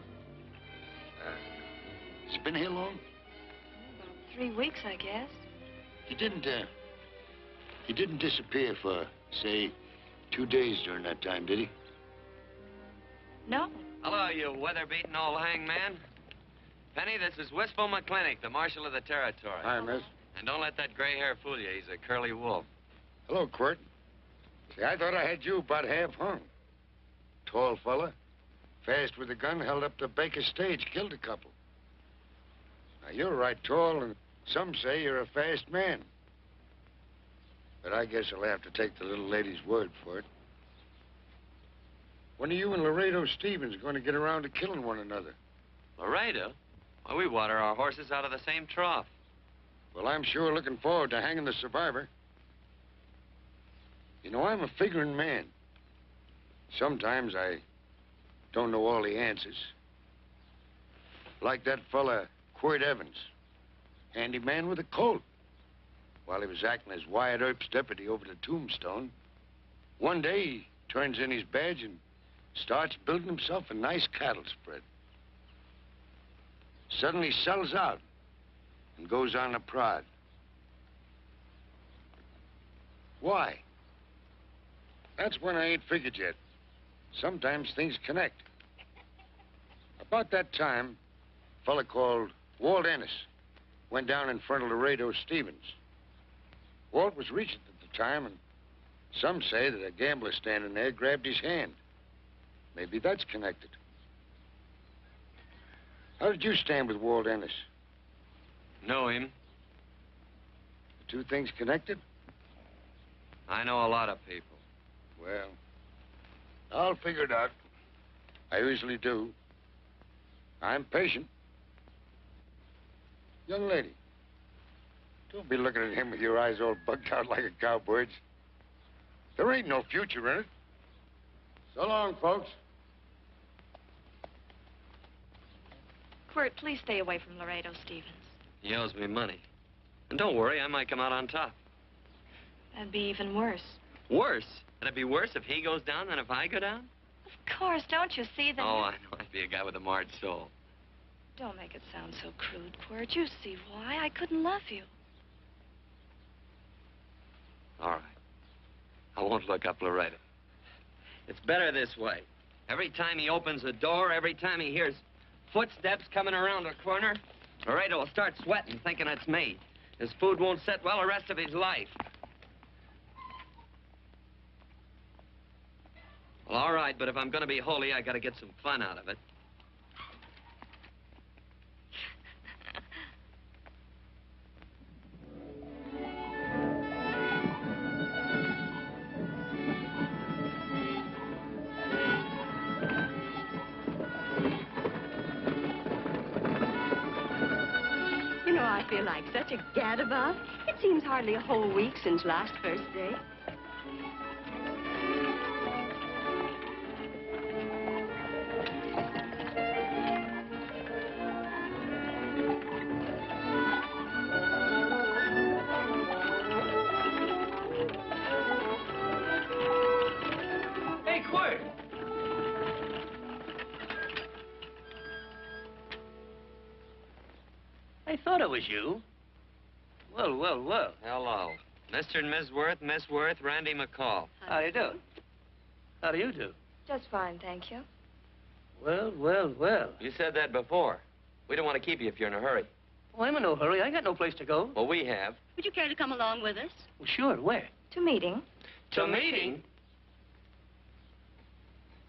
Has he been here long? About 3 weeks, I guess. He didn't disappear for, say, 2 days during that time, did he? No. Hello, you weather-beaten old hangman. Penny, this is Wistful McClintock, the Marshal of the Territory. Hi, miss. And don't let that gray hair fool you. He's a curly wolf. Hello, Quirt. See, I thought I had you about half hung. Tall fella, fast with a gun, held up the Baker stage, killed a couple. Now, you're right tall, and some say you're a fast man. But I guess I'll have to take the little lady's word for it. When are you and Laredo Stevens going to get around to killing one another? Laredo? Well, we water our horses out of the same trough. Well, I'm sure looking forward to hanging the survivor. You know, I'm a figuring man. Sometimes I don't know all the answers. Like that fella, Quirt Evans. Handyman with a colt. While he was acting as Wyatt Earp's deputy over the Tombstone, one day he turns in his badge and starts building himself a nice cattle spread. Suddenly sells out and goes on a prod. Why? That's when I ain't figured yet. Sometimes things connect. About that time, a fella called Walt Ennis went down in front of Laredo Stevens. Walt was regent at the time, and some say that a gambler standing there grabbed his hand. Maybe that's connected. How did you stand with Walt Ennis? Know him? The two things connected? I know a lot of people. Well, I'll figure it out. I usually do. I'm patient. Young lady, don't be looking at him with your eyes all bugged out like a cowbird's. There ain't no future in it. So long, folks. Quirt, please stay away from Laredo Stevens. He owes me money. And don't worry, I might come out on top. That'd be even worse. Worse? It'd be worse if he goes down than if I go down? Of course, don't you see that? Oh, I know. I'd be a guy with a marred soul. Don't make it sound so crude, Quirt. You see why. I couldn't love you. All right. I won't look up Laredo. It's better this way. Every time he opens a door, every time he hears footsteps coming around a corner, Laredo will start sweating, thinking it's me. His food won't set well the rest of his life. Well, all right, but if I'm going to be holy, I got to get some fun out of it. You know, I feel like such a gadabout. It seems hardly a whole week since last first day. Hey, Quirt! I thought it was you. Well, well, well. Hello. Mr. and Miss Worth, Randy McCall. How do you do? How do you do? Just fine, thank you. Well, well, well. You said that before. We don't want to keep you if you're in a hurry. Oh, I'm in no hurry. I got no place to go. Well, we have. Would you care to come along with us? Well, sure. Where? To meeting. To meeting?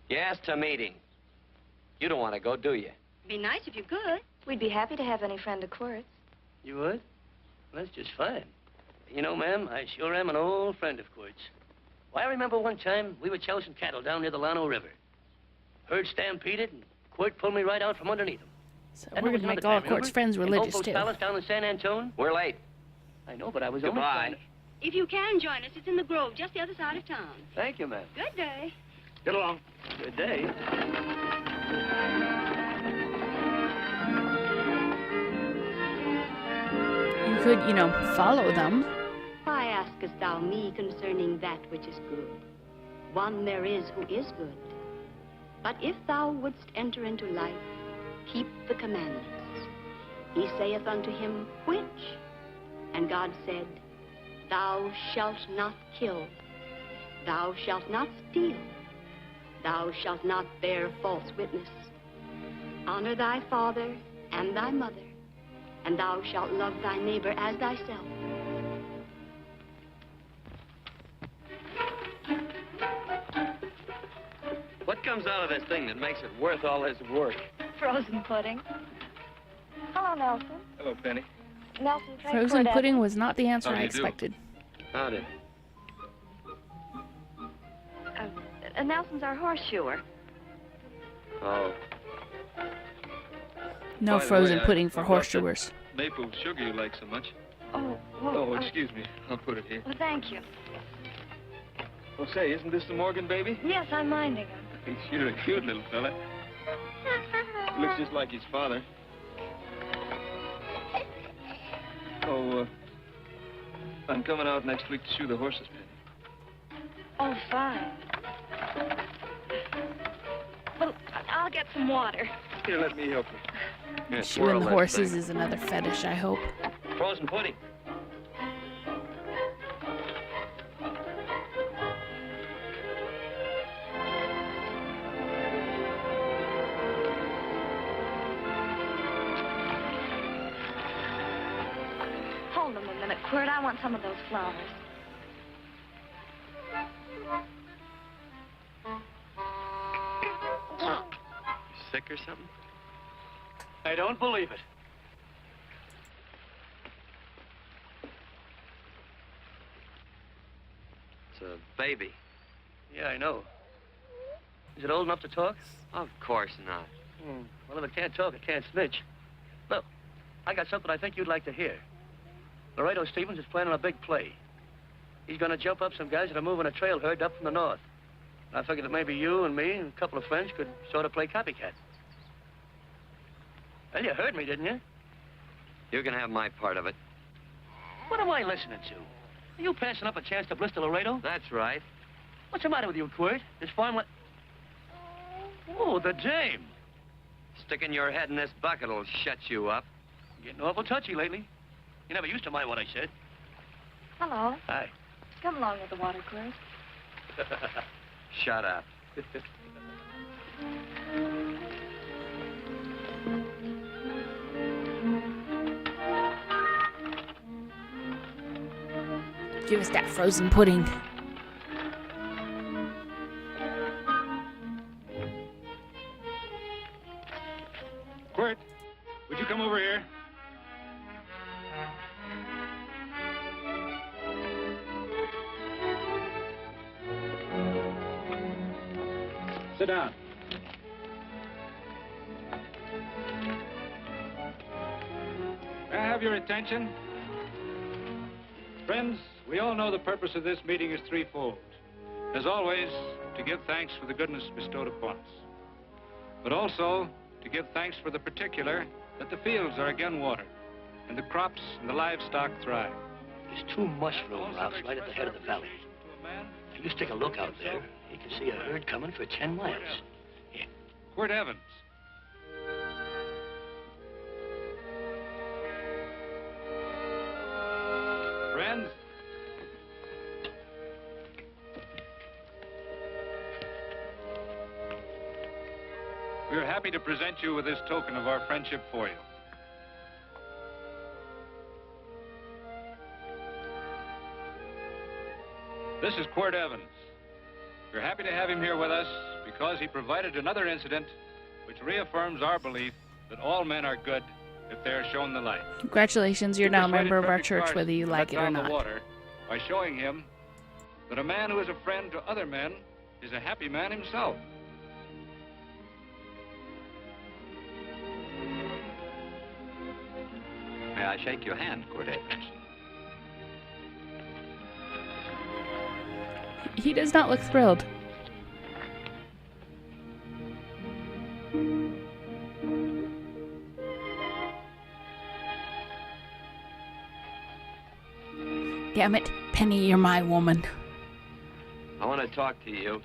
Yes, to meeting. You don't want to go, do you? Be nice if you could. We'd be happy to have any friend of Quirt's. You would? Well, that's just fine. You know, ma'am, I sure am an old friend of Quirt's. Why, I remember one time we were chousing cattle down near the Llano River. Herd stampeded, and Quirt pulled me right out from underneath him. So we're going to make all Quirt's friends religious, too. Palace down in San Antone. We're late. I know, but I was Goodbye. only trying to... If you can join us, it's in the Grove, just the other side of town. Thank you, ma'am. Good day. Get along. Good day. You could, you know, follow them. Why askest thou me concerning that which is good? One there is who is good. But if thou wouldst enter into life, keep the commandments. He saith unto him, which? And God said, Thou shalt not kill. Thou shalt not steal. Thou shalt not bear false witness. Honor thy father and thy mother, and thou shalt love thy neighbor as thyself. What comes out of this thing that makes it worth all this work? Frozen pudding. Hello, Nelson. Hello, Penny. Nelson, try Frozen Cordette. pudding was not the answer How do I you do? expected. Howdy. Nelson's our horseshoer. Oh. No By the frozen way, I pudding for forgot horseshoers. that Maple sugar you like so much. Oh, well, Oh, excuse me. I'll put it here. well, thank you. Oh, say, isn't this the Morgan baby? Yes, I'm minding him. He's sure a cute little fella. He looks just like his father. Oh, I'm coming out next week to shoe the horses, Penny. Oh, fine. Well, I'll get some water. Here, let me help you. Yeah, Shoeing twirl the that horses thing. is another fetish, I hope. Frozen pudding. Hold them a minute, Quirt. I want some of those flowers. Sick or something? I don't believe it. It's a baby. Yeah, I know. Is it old enough to talk? Of course not. Well, if it can't talk, it can't snitch. Look, I got something I think you'd like to hear. Laredo Stevens is planning a big play. He's going to jump up some guys that are moving a trail herd up from the north. I figured that maybe you and me and a couple of friends could sort of play copycat. Well, you heard me, didn't you? You can have my part of it. What am I listening to? Are you passing up a chance to blister Laredo? That's right. What's the matter with you, Quirt? This farm... Oh, the dame. Sticking your head in this bucket will shut you up. Getting awful touchy lately. You never used to mind what I said. Hello. Hi. Come along with the water, Quirt. Shut up. Give us that frozen pudding. Quirt, would you come over here? Sit down. May I have your attention? Friends, we all know the purpose of this meeting is threefold. As always, to give thanks for the goodness bestowed upon us. But also to give thanks for the particular that the fields are again watered and the crops and the livestock thrive. There's two mushroom routes right at the head of the valley. If you stick a look out there, you can see a herd coming for 10 miles. Yeah. Quirt Evans. Friends, we are happy to present you with this token of our friendship for you. This is Quirt Evans. We're happy to have him here with us because he provided another incident which reaffirms our belief that all men are good if they are shown the light. Congratulations, you're He now a persuaded member of our Frederick church, Carson whether you to like let it or down the not. water by showing him that a man who is a friend to other men is a happy man himself. May I shake your hand, Quirt Evans? He does not look thrilled. Damn it, Penny, you're my woman. I want to talk to you.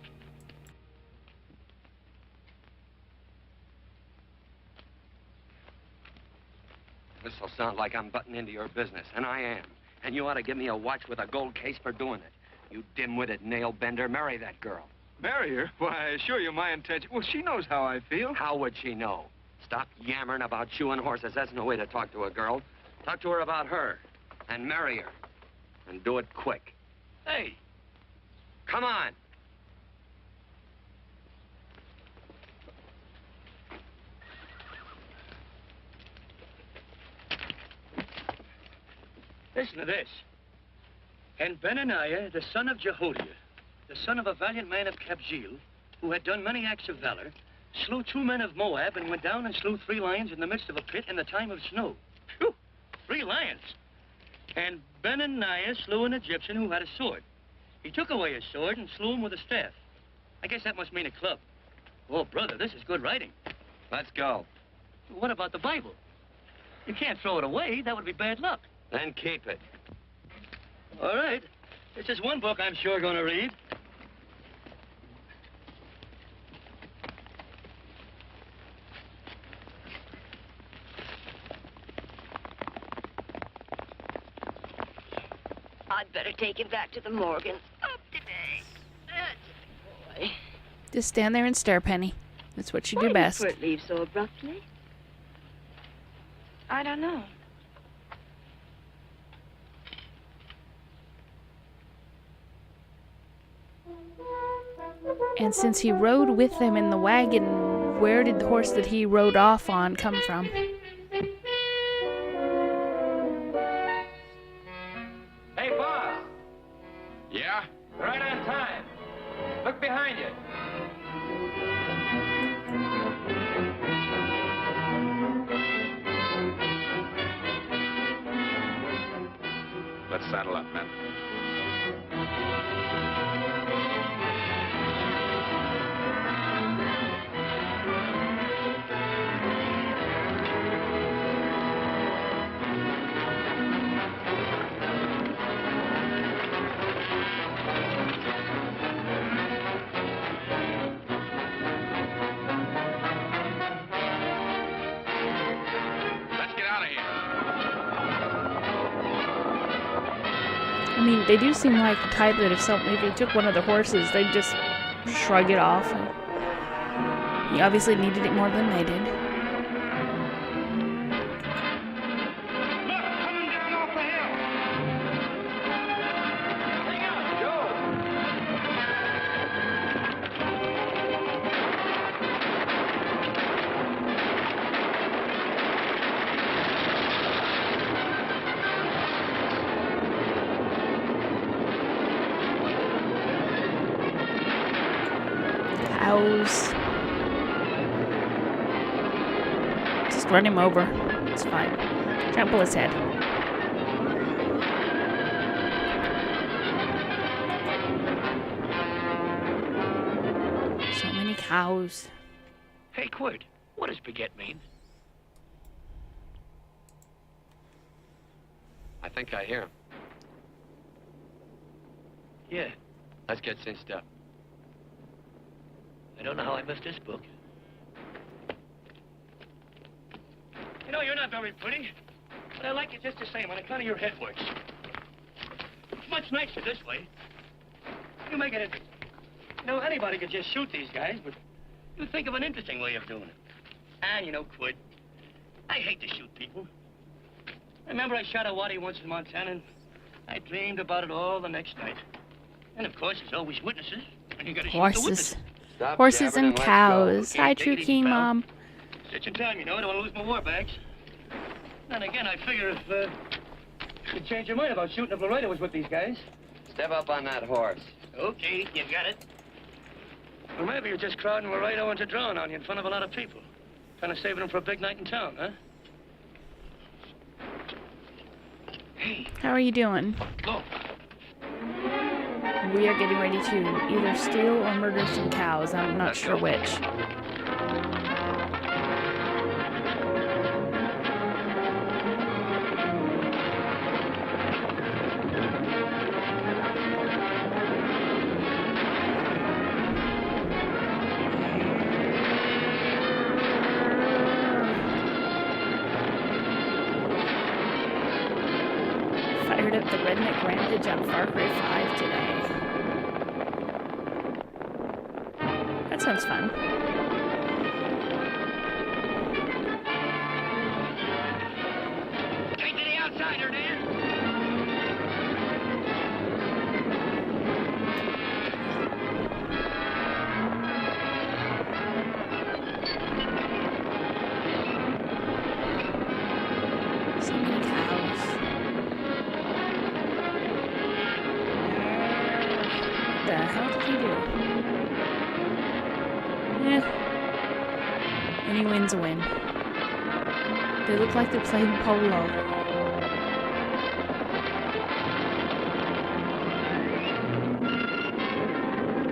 This'll sound like I'm butting into your business, and I am. And you ought to give me a watch with a gold case for doing it. You dim-witted nail-bender, marry that girl. Marry her? Why, I assure you my intention... Well, she knows how I feel. How would she know? Stop yammering about shoeing horses. That's no way to talk to a girl. Talk to her about her. And marry her. And do it quick. Hey. Come on. Listen to this. And Benaniah, the son of Jehoiada, the son of a valiant man of Kabzeel, who had done many acts of valor, slew 2 men of Moab and went down and slew 3 lions in the midst of a pit in the time of snow. Phew, 3 lions. And Benaniah slew an Egyptian who had a sword. He took away his sword and slew him with a staff. I guess that must mean a club. Oh, brother, this is good writing. Let's go. What about the Bible? You can't throw it away. That would be bad luck. Then keep it. All right. This is one book I'm sure going to read. I'd better take him back to the Morgans. Up today. That's a boy. Just stand there and stare, Penny. That's what you do Why best. did Kurt leave so abruptly? I don't know. And since he rode with them in the wagon, where did the horse that he rode off on come from? Hey, boss. Yeah? Right on time. Look behind you. Let's saddle up, men. I mean, they do seem like the type that if they took one of the horses, they'd just shrug it off. He obviously needed it more than they did. Cows. Just run him over. It's fine. Trample his head. So many cows. Hey, Quirt, what does baguette mean? I think I hear him. Yeah, Let's get cinched up. I don't know how I missed this book. You know, you're not very pretty, but I like you just the same on account of your head works. It's much nicer this way. You make it interesting. You know, anybody could just shoot these guys, but you think of an interesting way of doing it. And, you know, Quirt, I hate to shoot people. I remember I shot a waddy once in Montana, and I dreamed about it all the next night. And, of course, there's always witnesses, and you gotta shoot the Horses. witnesses. Horses and cows. Hi, True King Mom. Such a time, you know. I don't want to lose my war bags. Then again, I figure if you'd change your mind about shooting if Laredo was with these guys. Step up on that horse. Okay, you got it. Or maybe you're just crowding Laredo into drawing on you in front of a lot of people. Kind of saving them for a big night in town, huh? Hey. How are you doing? Go. We are getting ready to either steal or murder some cows. I'm not sure which. Fired up the redneck rampage on Far Cry 5 today. That sounds fun. the hell did he do? Any win's a win. They look like they're playing polo.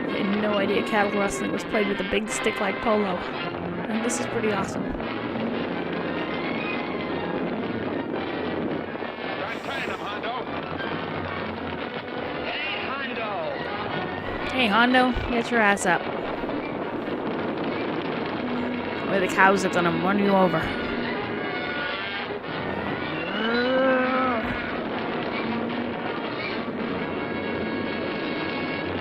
I had no idea cattle rustling was played with a big stick like polo. And this is pretty awesome. Hey, Hondo, get your ass up. Or the cows are gonna run you over.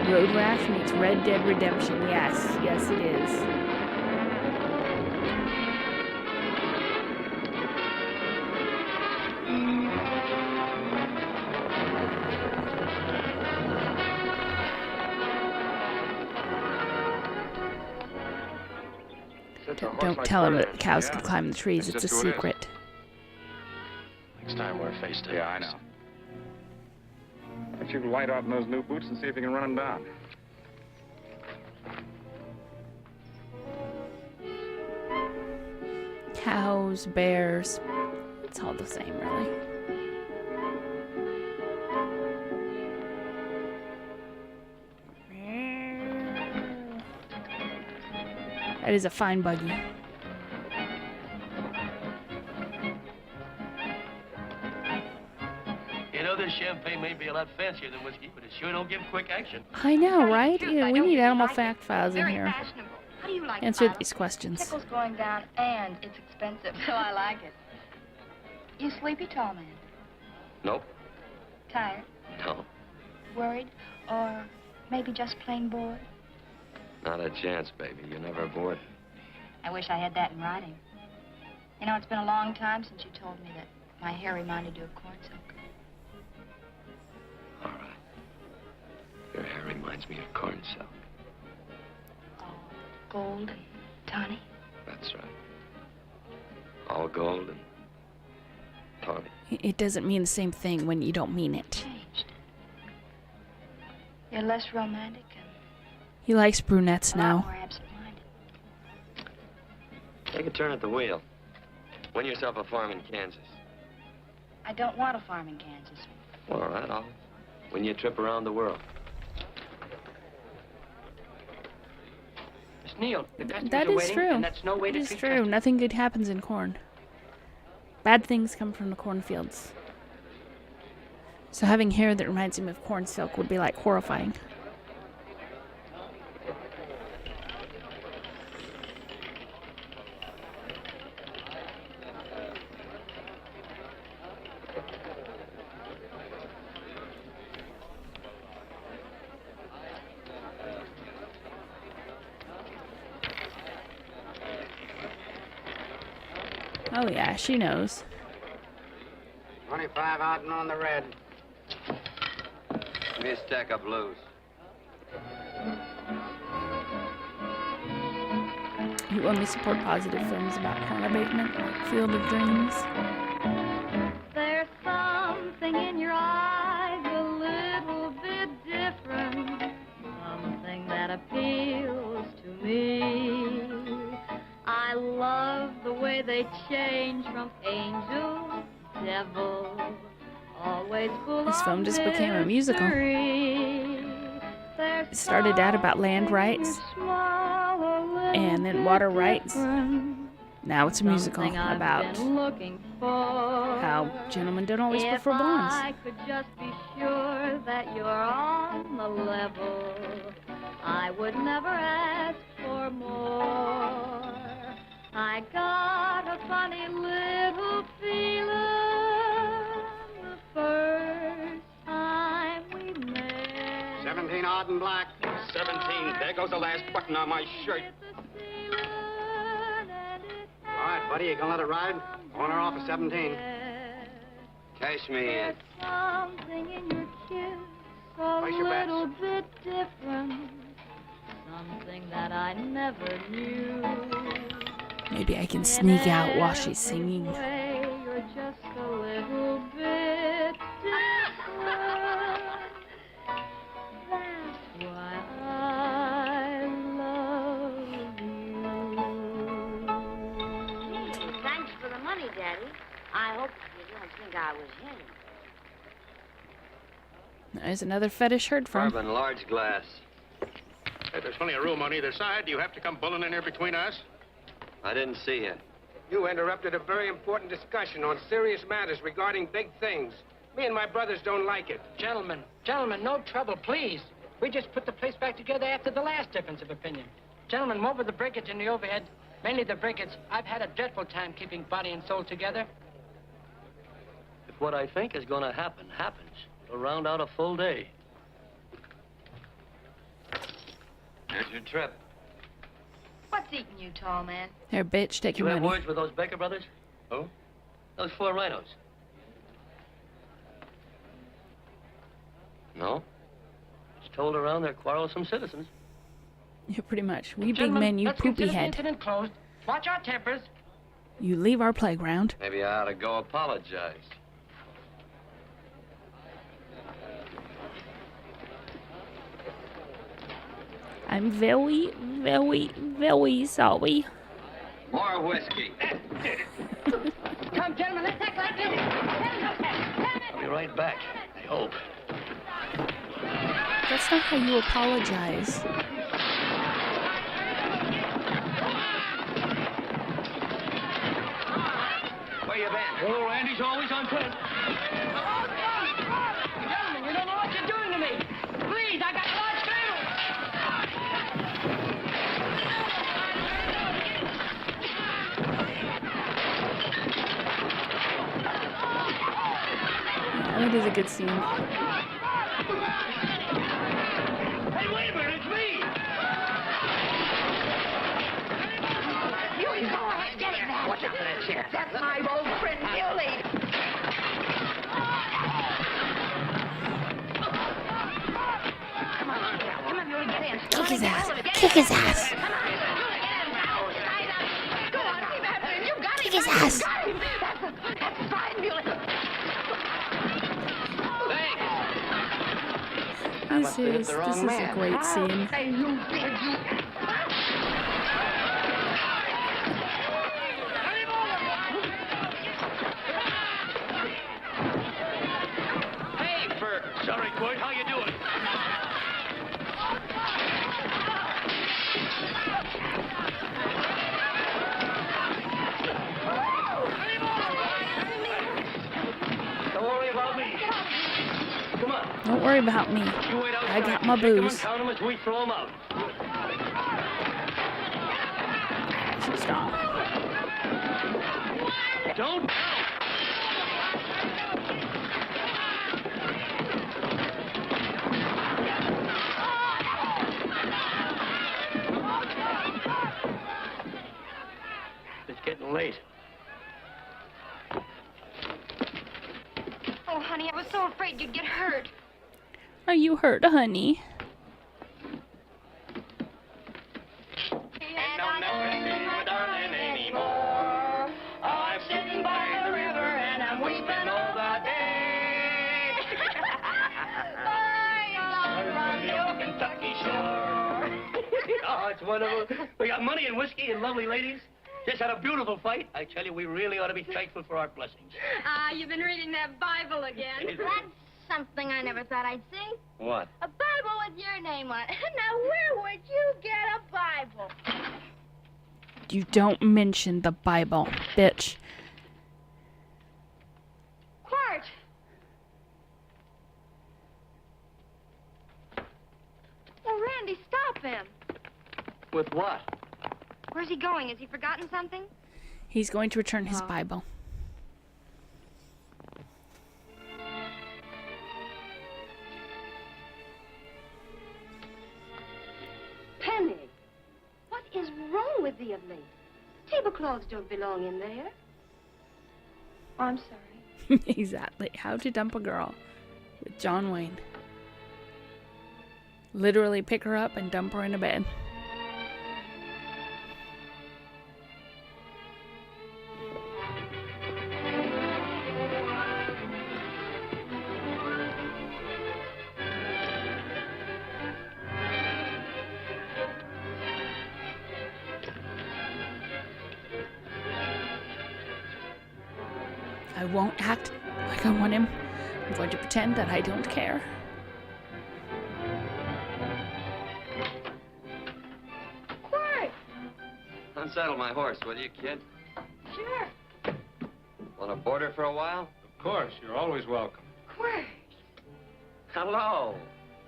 Road Rash meets Red Dead Redemption. Yes, yes it is. Don't tell him that the cows can climb the trees. It's a secret. Next time we're face to face. Yeah, I know. Why don't you light out in those new boots and see if you can run them down? Cows, bears. It's all the same, really. That is a fine buggy. You know, this champagne may be a lot fancier than whiskey, but it sure don't give quick action. I know, right? Yeah, we need animal fact files in here. How do you like Answer it, these questions. Tickle's going down and it's expensive, so I like it. You sleepy, tall man? Nope. Tired? No. Worried? Or maybe just plain bored? Not a chance, baby. You're never bored. I wish I had that in writing. You know, it's been a long time since you told me that my hair reminded you of corn silk. All right. Your hair reminds me of corn silk. Gold and tawny? That's right. All gold and tawny. It doesn't mean the same thing when you don't mean it. Changed. You're less romantic and He likes brunettes a lot now. more absent-minded. Take a turn at the wheel. Win yourself a farm in Kansas. I don't want a farm in Kansas. Well, all right, I'll win you a trip around the world. Miss Neal, the customers That are is waiting, true. and that's no way It to is treat true. customers. Nothing good happens in corn. Bad things come from the cornfields. So having hair that reminds him of corn silk would be like horrifying. Oh yeah, she knows. 25 out and on the red. Give me a stack of blues. You only support positive films about corn abatement, like Field of Dreams. There's something in your eyes a little bit different, something that appeals to me. I love the way they change from angel, devil, always full This film just became a musical. mystery. It started out about land rights and then water rights. Now it's a musical about how gentlemen don't always prefer blondes. I could just be sure that you're on the level, I would never ask for more. I got a funny little feeling the first time we met. 17 odd and black. 17. There goes the last button on my shirt. All right, buddy, you gonna let it ride? On or off of 17. Cash me in. Something in your kiss a Place your bets. little bit different, something that I never knew. Maybe I can sneak out while she's singing. You're just a little bit different. That's why hope you don't think I was him. There's another fetish heard from. Carbon, large glass. Hey, there's plenty of room on either side. Do you have to come pulling in here between us? I didn't see you. You interrupted a very important discussion on serious matters regarding big things. Me and my brothers don't like it. Gentlemen, no trouble, please. We just put the place back together after the last difference of opinion. Gentlemen, what with the breakage and the overhead, mainly the breakage, I've had a dreadful time keeping body and soul together. If what I think is going to happen happens, we'll round out a full day. Here's your trip. What's eating you, tall man? Here, bitch, take You your have money. words with those Baker brothers? Who? Those 4 rhinos. No? It's told around they're quarrelsome citizens. Yeah, pretty much. We big Gentlemen, men, you let's poopy consider the head. incident closed. Watch our tempers. You leave our playground. Maybe I ought to go apologize. I'm very, very, very sorry. More whiskey. Come, gentlemen, let's act like this. I'll be right back, I hope. That's not how you apologize. Where you been? Oh, Randy's always on foot. Gentlemen, you don't know what you're doing to me. Please, I got a large family. That is a good scene. Hey, wait a minute, it's me! You go ahead, get it back. Watch out for that chair. That's my old friend, Billy. Come on, Billy, get in. Kick his ass. Kick his ass. Come on, go on, keep after him. You got Kick him. his ass. You got him. That's fine, Billy. This is a great scene. Hey, you big you. Hey, Bert. Sorry, Court. How you doing? Don't worry about me. Come on. Don't worry about me. You wait outside. I got my Pick 'em and booze. count 'em as we throw 'em out. Stop. Don't. It's getting late. Oh, honey, I was so afraid you'd get hurt. Are you hurt, honey? And I'll never see my darling anymore. I'm sitting by the river and I'm weeping all the day. From the old Kentucky shore. Oh, it's wonderful. We got money and whiskey and lovely ladies. Just had a beautiful fight. I tell you, we really ought to be thankful for our blessings. Ah, you've been reading that Bible again. That's something I never thought I'd see. What? A Bible with your name on it. Now, where would you get a Bible? You don't mention the Bible, bitch. Quart. Oh, Randy, stop him. With what? Where's he going? Has he forgotten something? He's going to return his Oh. Bible. Penny, what is wrong with thee of late? Tablecloths don't belong in there. Oh, I'm sorry. Exactly. How to Dump a Girl with John Wayne. Literally pick her up and dump her in a bed. I won't act like I want him. I'm going to pretend that I don't care. Quirt! Unsaddle my horse, will you, kid? Sure. Want to board her for a while? Of course, you're always welcome. Quirt! Hello.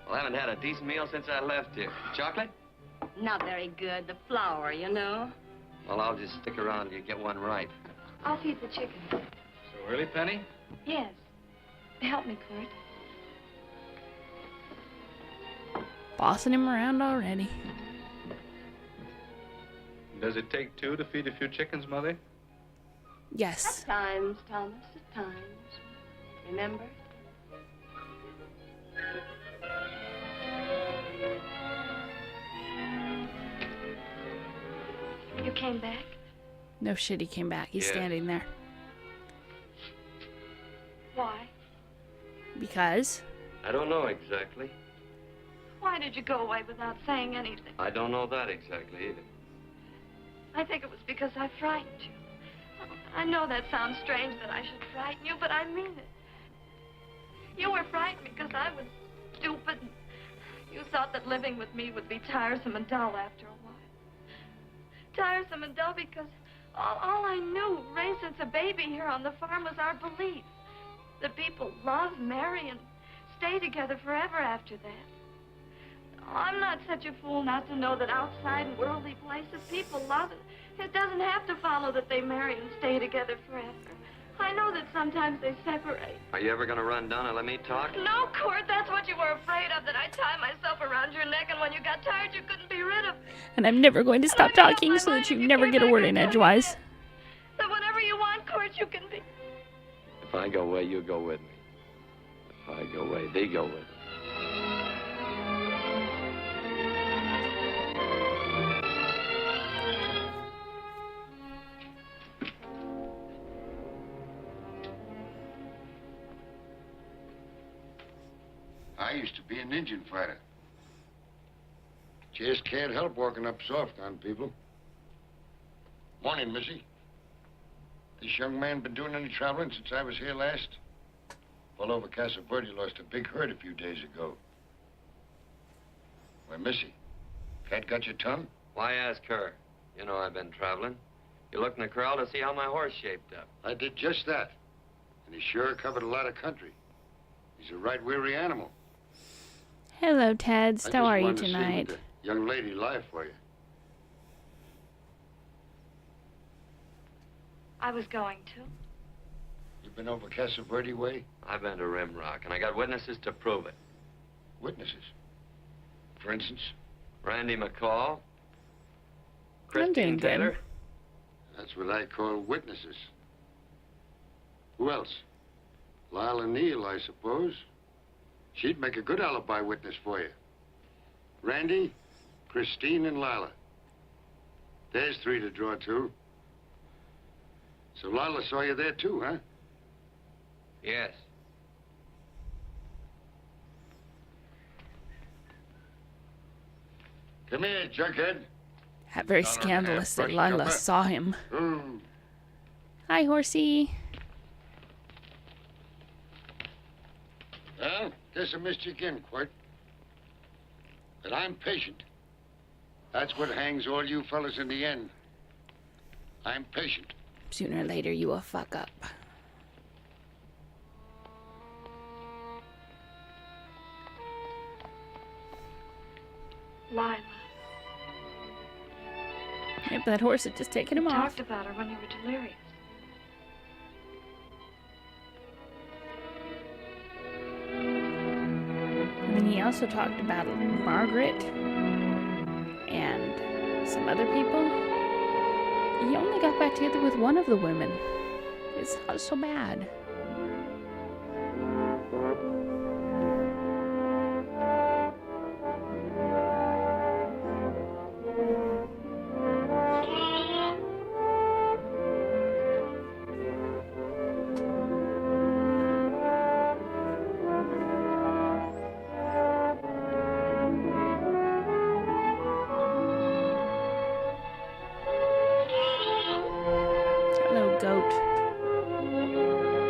Well, I haven't had a decent meal since I left here. Chocolate? Not very good. The flour, you know. Well, I'll just stick around till you get one right. I'll feed the chickens. So early, Penny? Yes. Help me, Quirt. Bossing him around already. Does it take two to feed a few chickens, Mother? Yes. At times, Thomas, at times. Remember? You came back? No shit, he came back. He's Yeah. standing there. Why? Because? I don't know exactly. Why did you go away without saying anything? I don't know that exactly either. I think it was because I frightened you. I know that sounds strange that I should frighten you, but I mean it. You were frightened because I was stupid. You thought that living with me would be tiresome and dull after a while. Tiresome and dull because all I knew, raised since a baby here on the farm, was our belief that people love, marry, and stay together forever after that. I'm not such a fool not to know that outside in worldly places people love it. It doesn't have to follow that they marry and stay together forever. I know that sometimes they separate. Are you ever going to run down and let me talk? No, Quirt, that's what you were afraid of, that I'd tie myself around your neck, and when you got tired, you couldn't be rid of me. And I'm never going to stop talking so that you never get a word in edgewise. That whatever you want, Quirt, you can be. If I go away, you go with me. If I go away, they go with me. I used to be an Indian fighter. Just can't help walking up soft on people. Morning, Missy. This young man been doing any traveling since I was here last? All over Casa Verde lost a big herd a few days ago. Why, Missy, cat got your tongue? Why ask her? You know I've been traveling. You looked in the corral to see how my horse shaped up. I did just that. And he sure covered a lot of country. He's a right weary animal. Hello, Teds. I How just are you wanted to see tonight? what the young lady live for you. I was going to. You been over Casa Verde way? I've been to Rimrock, and I got witnesses to prove it. Witnesses? For instance? Randy McCall. I'm Christine doing good. Taylor. That's what I call witnesses. Who else? Lila Neal, I suppose. She'd make a good alibi witness for you. Randy, Christine, and Lila. There's three to draw to. So Lila saw you there too, huh? Yes. Come here, junkhead. That very $1.50 scandalous that brush Lila number. saw him. Ooh. Hi, horsey. Well, guess I missed you again, Quirt. But I'm patient. That's what hangs all you fellas in the end. I'm patient. Sooner or later, you will fuck up. Lila. Yep, that horse had just taken him You off. talked about her when you were delirious. And then he also talked about Margaret and some other people. He only got back together with one of the women. It's not so bad. Hello, goat.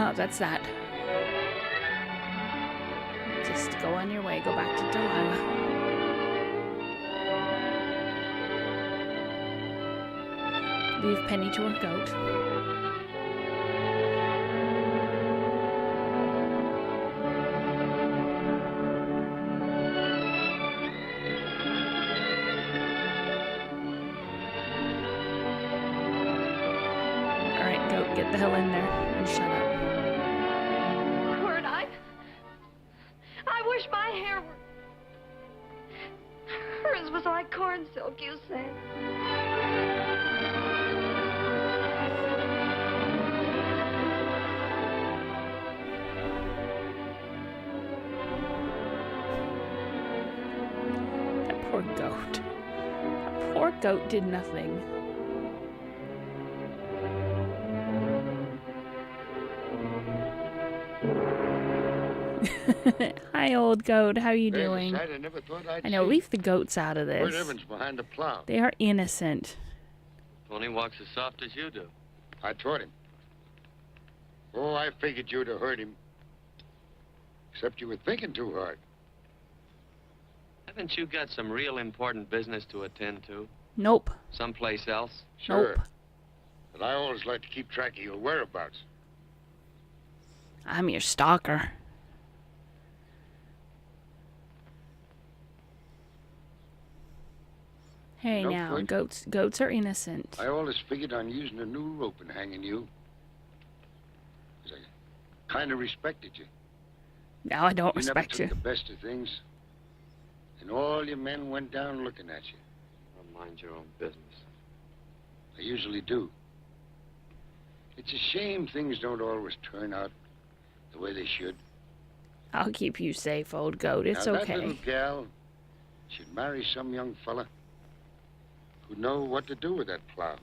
Oh, that's that. Just go on your way. Go back to Delilah. Leave Penny to her goat. Alright, goat, get the hell in there and shut up. Quirt, I wish my hair were... Hers was like corn silk, you said. Poor goat. That poor goat did nothing. Hi, old goat. How you doing? I never thought I'd I know, see. leave the goats out of Where's this. Evans behind the plow? They are innocent. Tony walks as soft as you do. I taught him. Oh, I figured you'd have hurt him. Except you were thinking too hard. Haven't you got some real important business to attend to? Nope. Someplace else? Sure. Nope. But I always like to keep track of your whereabouts. I'm your stalker. Hey, Nope, now, wait. goats are innocent. I always figured on using a new rope and hanging you. 'Cause I kind of respected you. Now I don't You respect never you. took the best of things. And all your men went down looking at you. Well, mind your own business. They usually do. It's a shame things don't always turn out the way they should. I'll keep you safe, old goat. It's now, okay. That little gal should marry some young fella who'd know what to do with that plow.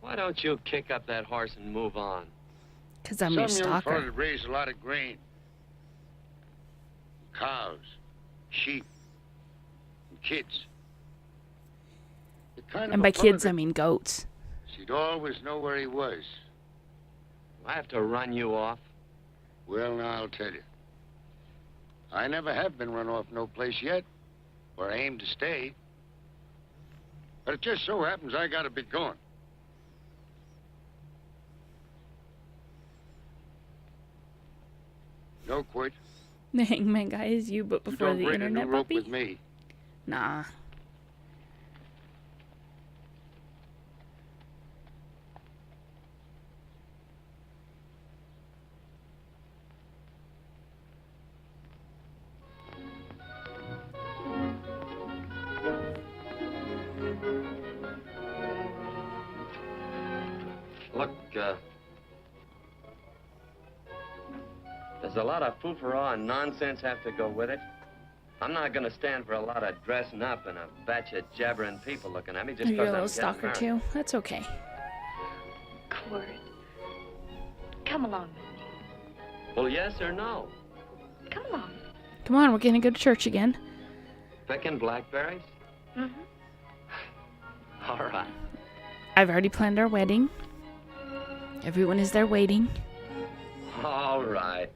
Why don't you kick up that horse and move on? Because I'm some your young stalker. fella that raised a lot of grain. Cows, sheep, and kids. The kind And of by a fella kids, that I mean goats. she'd always know where he was. I have to run you off. Well, now, I'll tell you. I never have been run off no place yet, where I aim to stay. But it just so happens I gotta be going. No quit. The hangman guy is you, but You before don't the break a internet new rope puppy? with me. Nah. Look, there's a lot of foo-for-all and nonsense have to go with it. I'm not going to stand for a lot of dressing up and a batch of jabbering people looking at me just Are you a because little I'm stalker getting married. too? That's okay. Quirt, come along with me. Well, yes or no? Come along. Come on, we're gonna go to church again. Picking blackberries? Mm-hmm. All right. I've already planned our wedding. Everyone is there waiting. All right.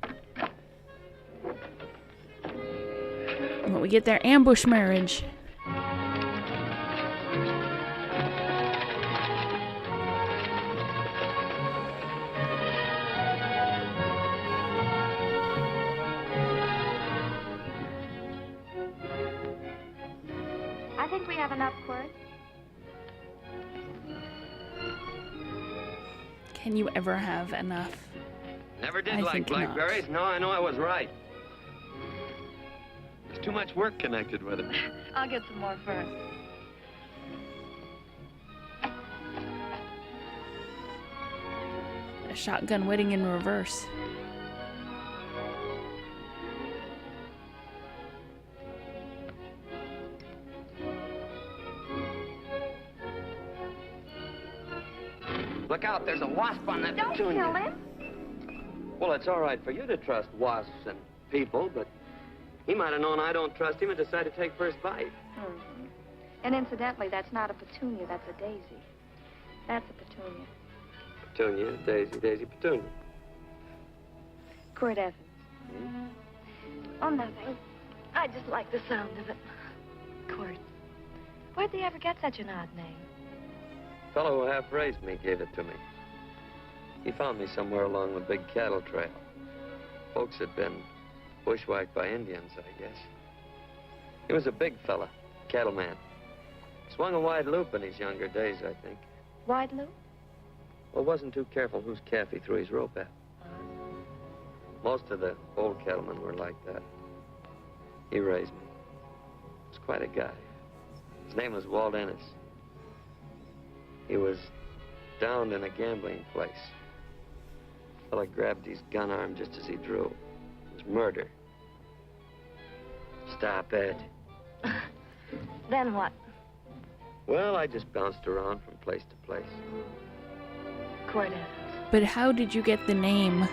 When we get there, ambush marriage. I think we have enough, Quirt. Can you ever have enough? Never did I like think not. blackberries. No, I know I was right. There's too much work connected with it. I'll get some more first. A shotgun wedding in reverse. Look out, there's a wasp on that Don't petunia. kill him. Well, it's all right for you to trust wasps and people, but he might have known I don't trust him and decided to take first bite. Mm-hmm. And incidentally, that's not a petunia, that's a daisy. That's a petunia. Petunia, daisy, daisy, petunia. Quirt Evans. Oh, nothing. I just like the sound of it. Quirt. Where'd they ever get such an odd name? The fellow who half raised me gave it to me. He found me somewhere along the big cattle trail. Folks had been bushwhacked by Indians, I guess. He was a big fella, cattleman. Swung a wide loop in his younger days, I think. Wide loop? Well, wasn't too careful whose calf he threw his rope at. Most of the old cattlemen were like that. He raised me. He was quite a guy. His name was Walt Ennis. He was downed in a gambling place. The fella grabbed his gun arm just as he drew. It was murder. Stop it. Then what? Well, I just bounced around from place to place. Quirt Evans. But how did you get the name?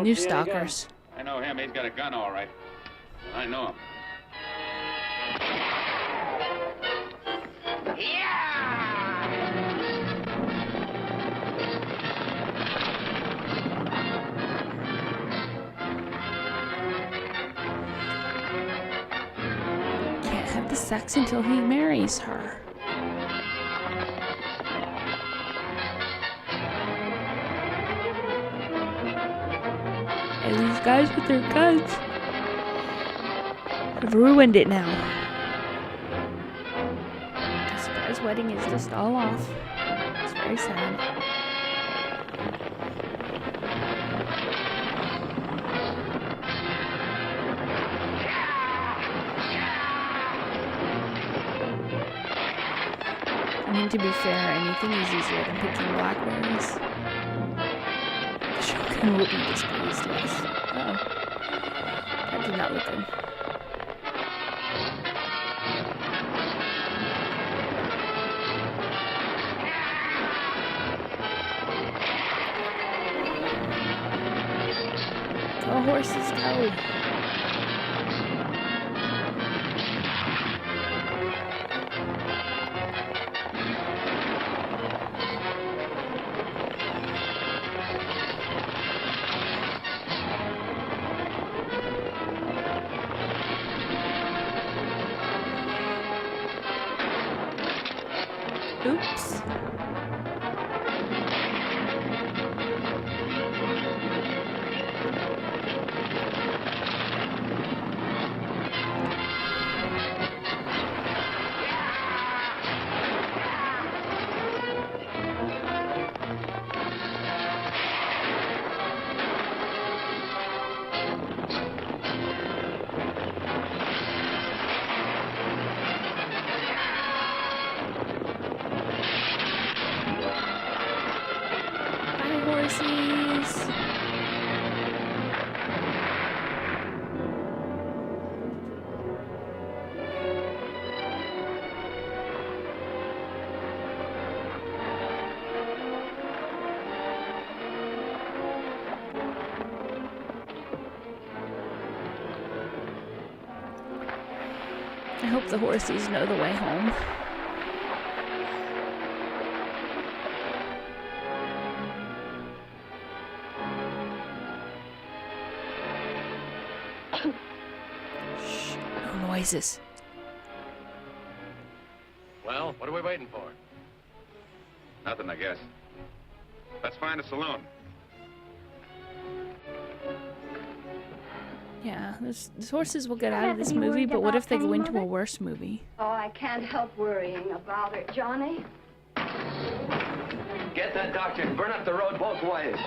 New stalkers. I know him. He's got a gun, all right. I know him. Can't have the sex until he marries her. And these guys with their guns have ruined it now. The surprise wedding is just all off. It's very sad. I mean, to be fair, anything is easier than picking blackberries. The shotgun will be displeased, yes. Uh-oh. That did not look good. Go, horses, go. Oops. Horses. I hope the horses know the way home. Shh, no noises. Well, what are we waiting for? Nothing, I guess. Let's find a saloon. Yeah, these horses will get out of this movie, but what if they go into a worse movie? Oh, I can't help worrying about it, Johnny. Get that doctor and burn up the road both ways.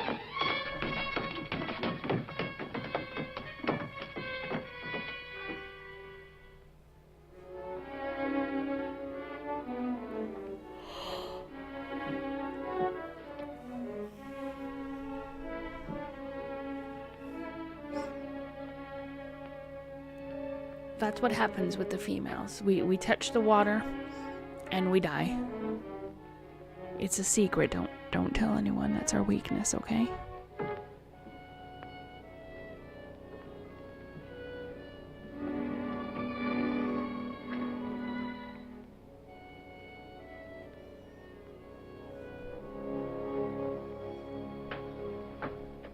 That's what happens with the females. We touch the water and we die. It's a secret. Don't tell anyone. That's our weakness, okay?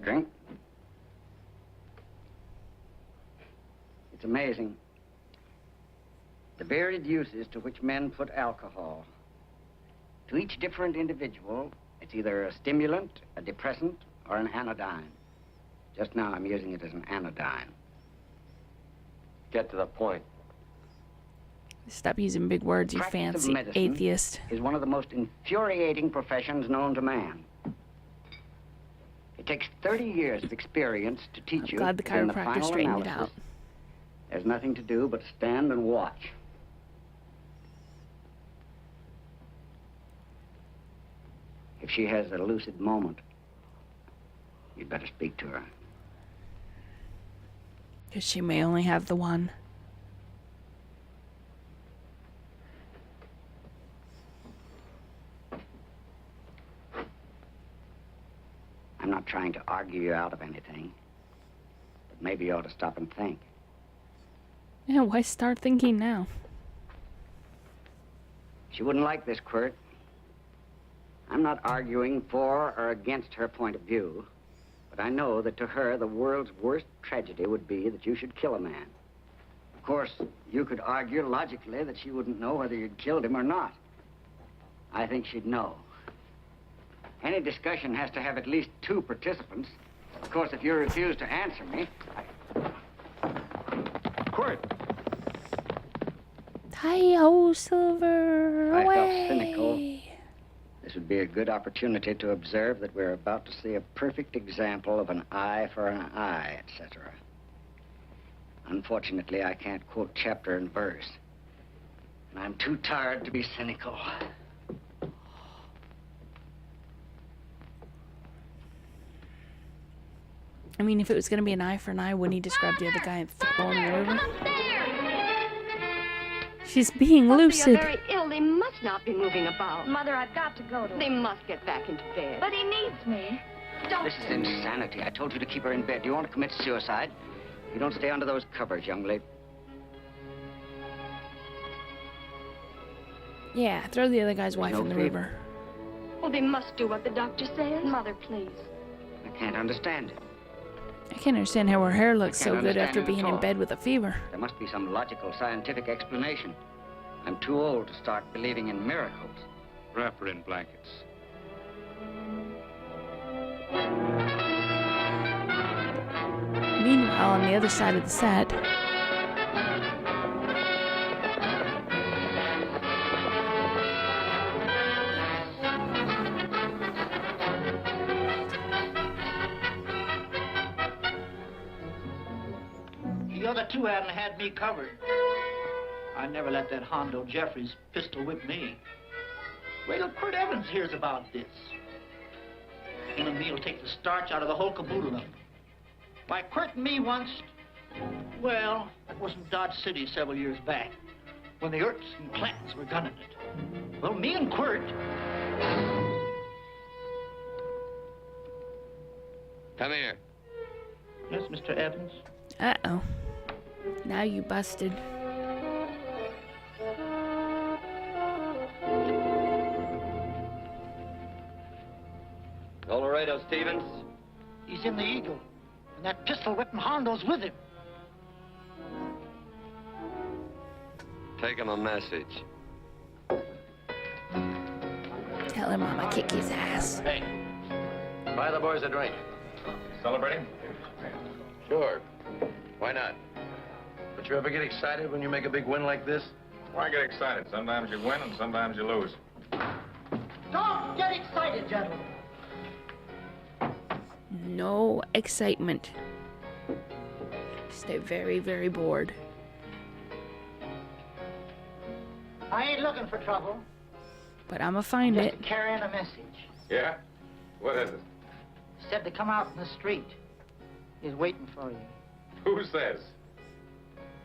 Drink? It's amazing. The varied uses to which men put alcohol. To each different individual, it's either a stimulant, a depressant, or an anodyne. Just now, I'm using it as an anodyne. Get to the point. Stop using big words, you Practice of fancy medicine atheist. is one of the most infuriating professions known to man. It takes 30 years of experience to teach you. Glad the that in chiropractor final straightened it analysis, out. There's nothing to do but stand and watch. If she has a lucid moment, you'd better speak to her. Because she may only have the one. I'm not trying to argue you out of anything, but maybe you ought to stop and think. Yeah, why start thinking now? She wouldn't like this, Quirt. I'm not arguing for or against her point of view, but I know that to her, the world's worst tragedy would be that you should kill a man. Of course, you could argue logically that she wouldn't know whether you'd killed him or not. I think she'd know. Any discussion has to have at least 2 participants. Of course, if you refuse to answer me, Quirt! Hi-yo, Silver, I away! felt cynical. This would be a good opportunity to observe that we're about to see a perfect example of an eye for an eye, etc. Unfortunately, I can't quote chapter and verse. And I'm too tired to be cynical. I mean, if it was going to be an eye for an eye, wouldn't he describe the other guy in the river? She's being lucid. They're very ill. They must not be moving about. Mother, I've got to go to They him. must get back into bed. But he needs me. Don't. This is insanity. I told you to keep her in bed. Do you want to commit suicide? You don't stay under those covers, young lady. Yeah, throw the other guy's wife no in the fever. river. Well, they must do what the doctor says. Mother, please. I can't understand it. I can't understand how her hair looks I can't so good understand after it at being in all. bed with a fever. There must be some logical, scientific explanation. I'm too old to start believing in miracles. Wrap her in blankets. Meanwhile, on the other side of the set, The other 2 hadn't had me covered. I never let that Hondo Jeffries pistol whip me. Wait till Quirt Evans hears about this. Him and me'll take the starch out of the whole caboodle of them. Why, Quirt and me once, well, that was in Dodge City several years back, when the Ertz and Clantons were gunning it. Well, me and Quirt... Come here. Yes, Mr. Evans? uh-oh. Now you busted. Colorado Stevens? He's in the Eagle, and that pistol whipping Hondo's with him. Take him a message. Tell him I'ma kick his ass. Hey, buy the boys a drink. Celebrating? Sure. Why not? But you ever get excited when you make a big win like this? Why get excited? Sometimes you win and sometimes you lose. Don't get excited, gentlemen. No excitement. Stay very, very bored. I ain't looking for trouble. But I'ma find Just it. carrying a message. Yeah? What is it? Said to come out in the street. He's waiting for you. Who says?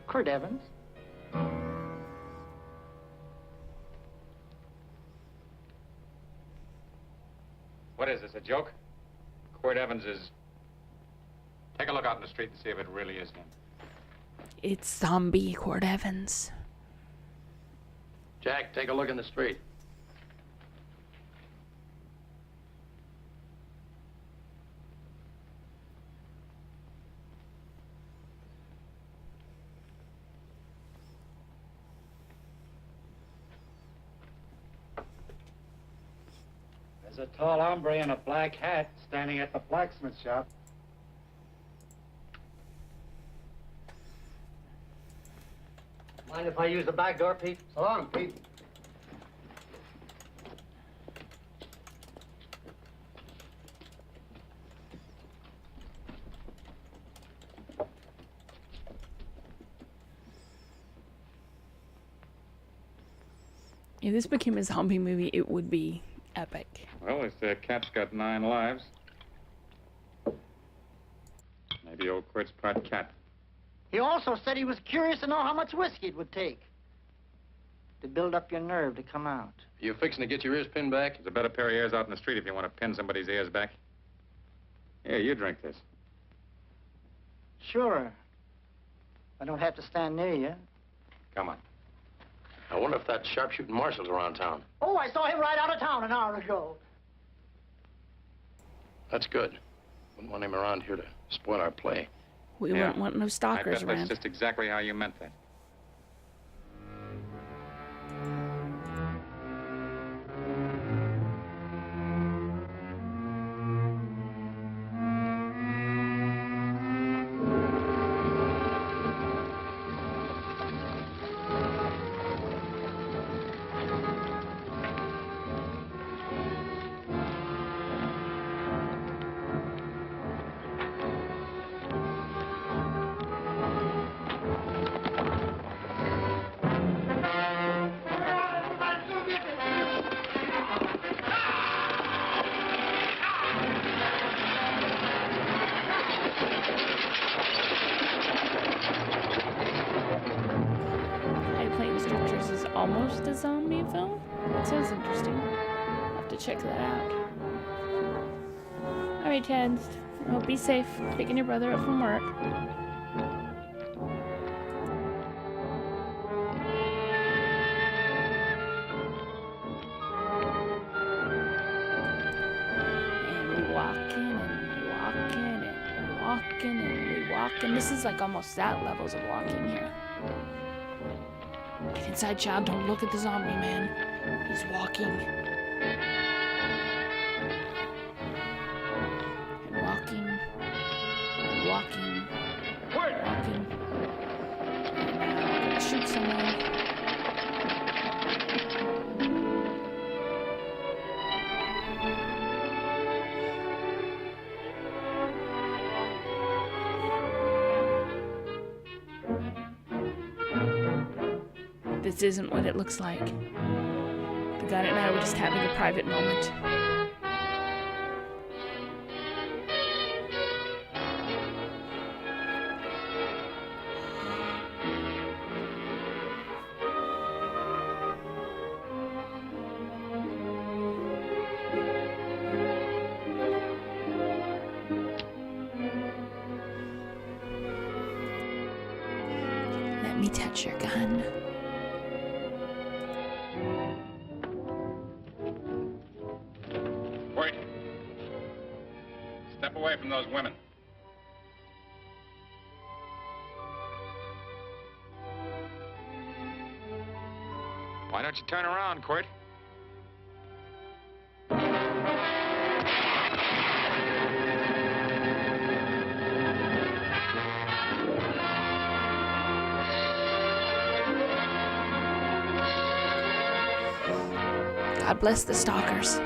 Quirt Evans. What is this, a joke? Quirt Evans is... Take a look out in the street and see if it really is him. It's zombie Quirt Evans. Jack, take a look in the street. There's a tall hombre in a black hat standing at the blacksmith shop. Mind if I use the back door, Pete? So long, Pete. If this became a zombie movie, it would be epic. Well, this cat's got 9 lives. Maybe old Quirt's part cat. He also said he was curious to know how much whiskey it would take to build up your nerve to come out. You fixing to get your ears pinned back? There's a better pair of ears out in the street if you want to pin somebody's ears back. Here, you drink this. Sure. I don't have to stand near you. Come on. I wonder if that sharpshooting marshal's around town. Oh, I saw him right out of town an hour ago. That's good. Wouldn't want him around here to spoil our play. We wouldn't want no stalkers I bet around. that's just exactly how you meant that. Almost a zombie film? That sounds interesting. I'll have to check that out. Alright, Ted. Well, be safe picking your brother up from work. And we walking and we walking and we walking and we walking. This is like almost that levels of walking here. Get inside, child. Don't look at the zombie man. He's walking. And walking. And walking. And walking. And now I'm gonna shoot someone. This isn't what it looks like. The gun and I were just having a private moment. Let me touch your gun. Away from those women. Why don't you turn around, Quirt? God bless the stalkers.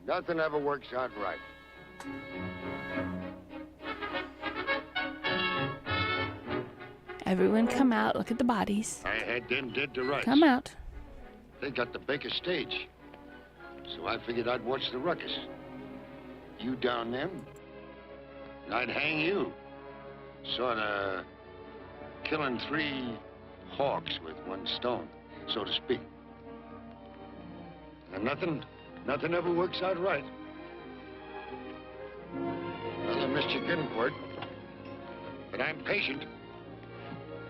Nothing ever works out right. Everyone come out, look at the bodies. I had them dead to rights. Come out. They got the Baker stage. So I figured I'd watch the ruckus. You down them, and I'd hang you. Sort of killing 3 hawks with 1 stone, so to speak. And nothing ever works out right. Well, I missed you getting for it. But I'm patient.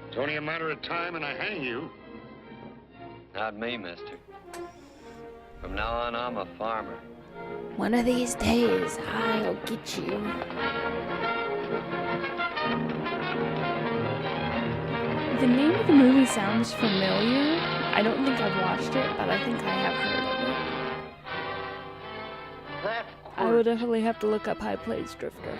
It's only a matter of time and I hang you. Not me, mister. From now on, I'm a farmer. One of these days, I'll get you. The name of the movie sounds familiar. I don't think I've watched it, but I think I have heard of it. I would definitely have to look up High Plains Drifter.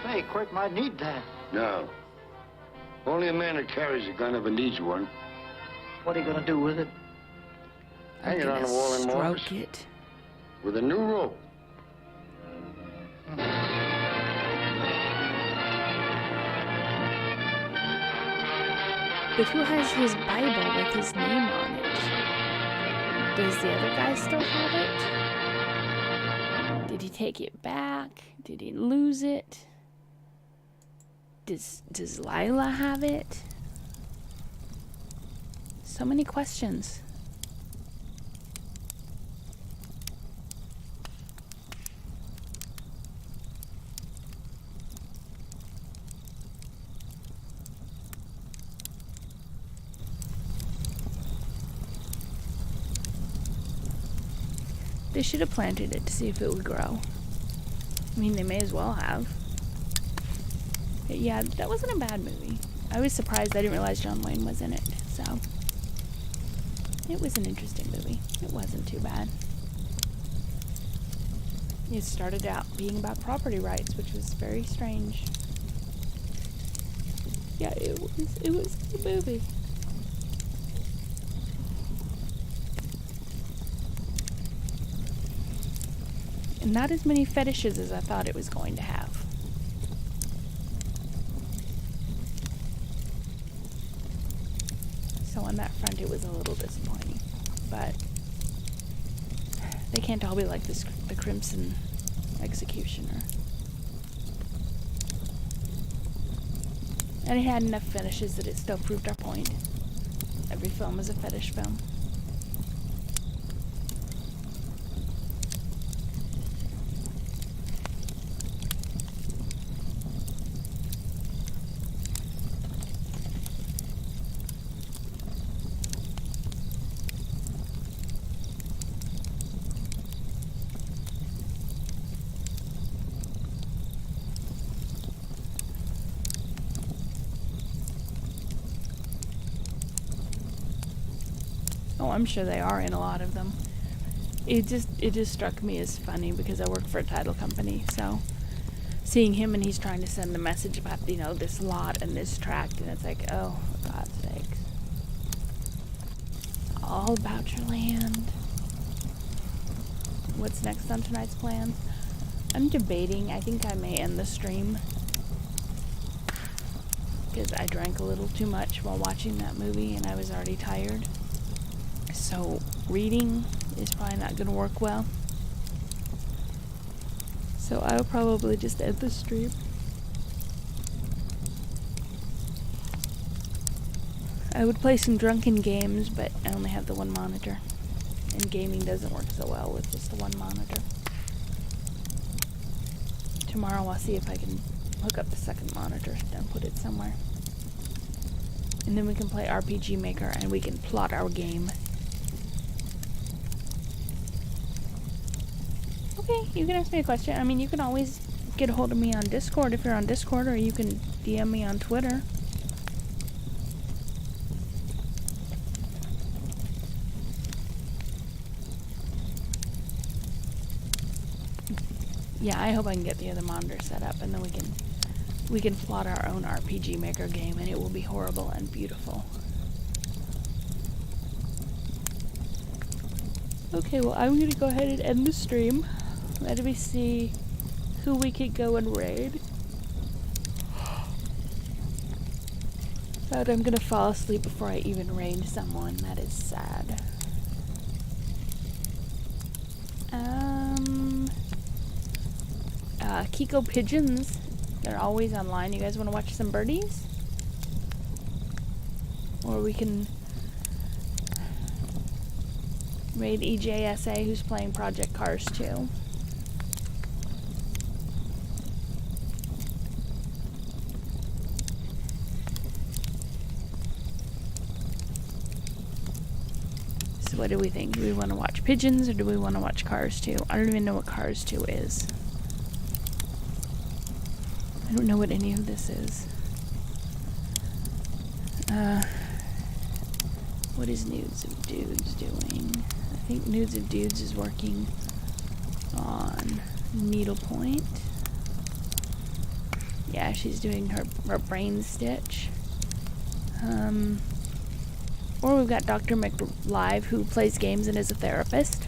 Say, Quirt might need that. No. Only a man who carries a gun ever needs one. What are you gonna do with it? Hang it on the wall in Morris. Stroke it. With a new rope. But who has his Bible with his name on it? Does the other guy still have it? Did he take it back? Did he lose it? Does Lila have it? So many questions. They should have planted it to see if it would grow. I mean, they may as well have. But yeah, that wasn't a bad movie. I was surprised I didn't realize John Wayne was in it, so. It was an interesting movie. It wasn't too bad. It started out being about property rights, which was very strange. Yeah, it was a good movie. And not as many fetishes as I thought it was going to have. So on that front, it was a little disappointing. But they can't all be like this, the Crimson Executioner. And it had enough fetishes that it still proved our point. Every film is a fetish film. Oh, I'm sure they are in a lot of them. It just struck me as funny because I work for a title company, so seeing him and he's trying to send the message about, you know, this lot and this tract, and it's like, oh, for God's sakes. All about your land. What's next on tonight's plans? I'm debating. I think I may end the stream because I drank a little too much while watching that movie and I was already tired. So reading is probably not going to work well. So I'll probably just end the stream. I would play some drunken games, but I only have the one monitor. And gaming doesn't work so well with just the one monitor. Tomorrow I'll see if I can hook up the second monitor and put it somewhere. And then we can play RPG Maker and we can plot our game. Okay, you can ask me a question. I mean, you can always get a hold of me on Discord if you're on Discord, or you can DM me on Twitter. Yeah, I hope I can get the other monitor set up, and then we can plot our own RPG Maker game, and it will be horrible and beautiful. Okay, well, I'm gonna go ahead and end the stream. Let me see who we could go and raid. But I'm gonna fall asleep before I even raid someone. That is sad. Kiko Pigeons. They're always online. You guys want to watch some birdies? Or we can raid EJSA, who's playing Project Cars 2. So what do we think? Do we want to watch Pigeons or do we want to watch Cars 2? I don't even know what Cars 2 is. I don't know what any of this is. What is Nudes of Dudes doing? I think Nudes of Dudes is working on needlepoint. Yeah, she's doing her brain stitch. Or we've got Dr. McLive, who plays games and is a therapist.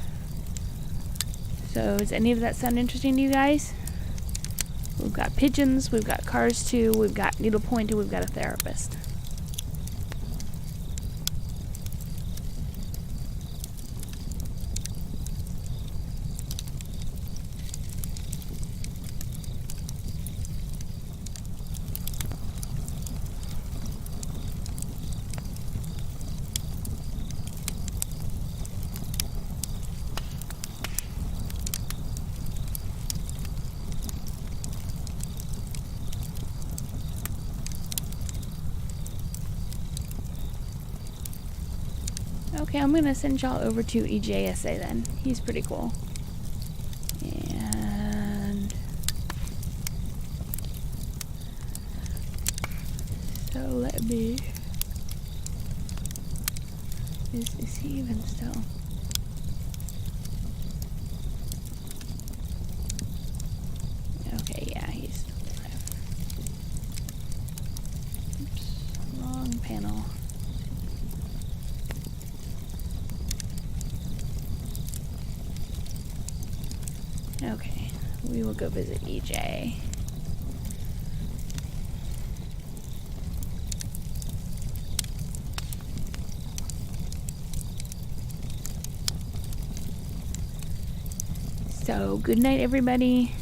So does any of that sound interesting to you guys? We've got Pigeons, we've got Cars 2, we've got needlepoint, and we've got a therapist. Okay, I'm gonna send y'all over to EJSA then. He's pretty cool. And so let me. Is he even still? Okay, yeah, he's still alive. Oops, wrong panel. Okay, we will go visit EJ. So, good night, everybody.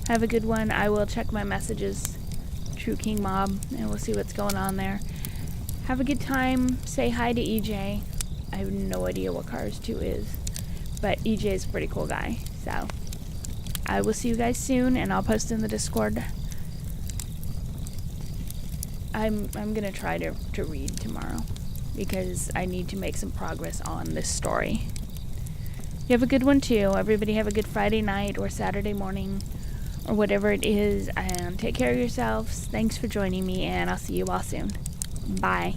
Have a good one. I will check my messages, True King Mob, and we'll see what's going on there. Have a good time. Say hi to EJ. I have no idea what Cars 2 is, but EJ is a pretty cool guy, so I will see you guys soon, and I'll post in the Discord. I'm gonna try to read tomorrow because I need to make some progress on this story. You have a good one too. Everybody have a good Friday night or Saturday morning or whatever it is, and take care of yourselves. Thanks for joining me, and I'll see you all soon. Bye.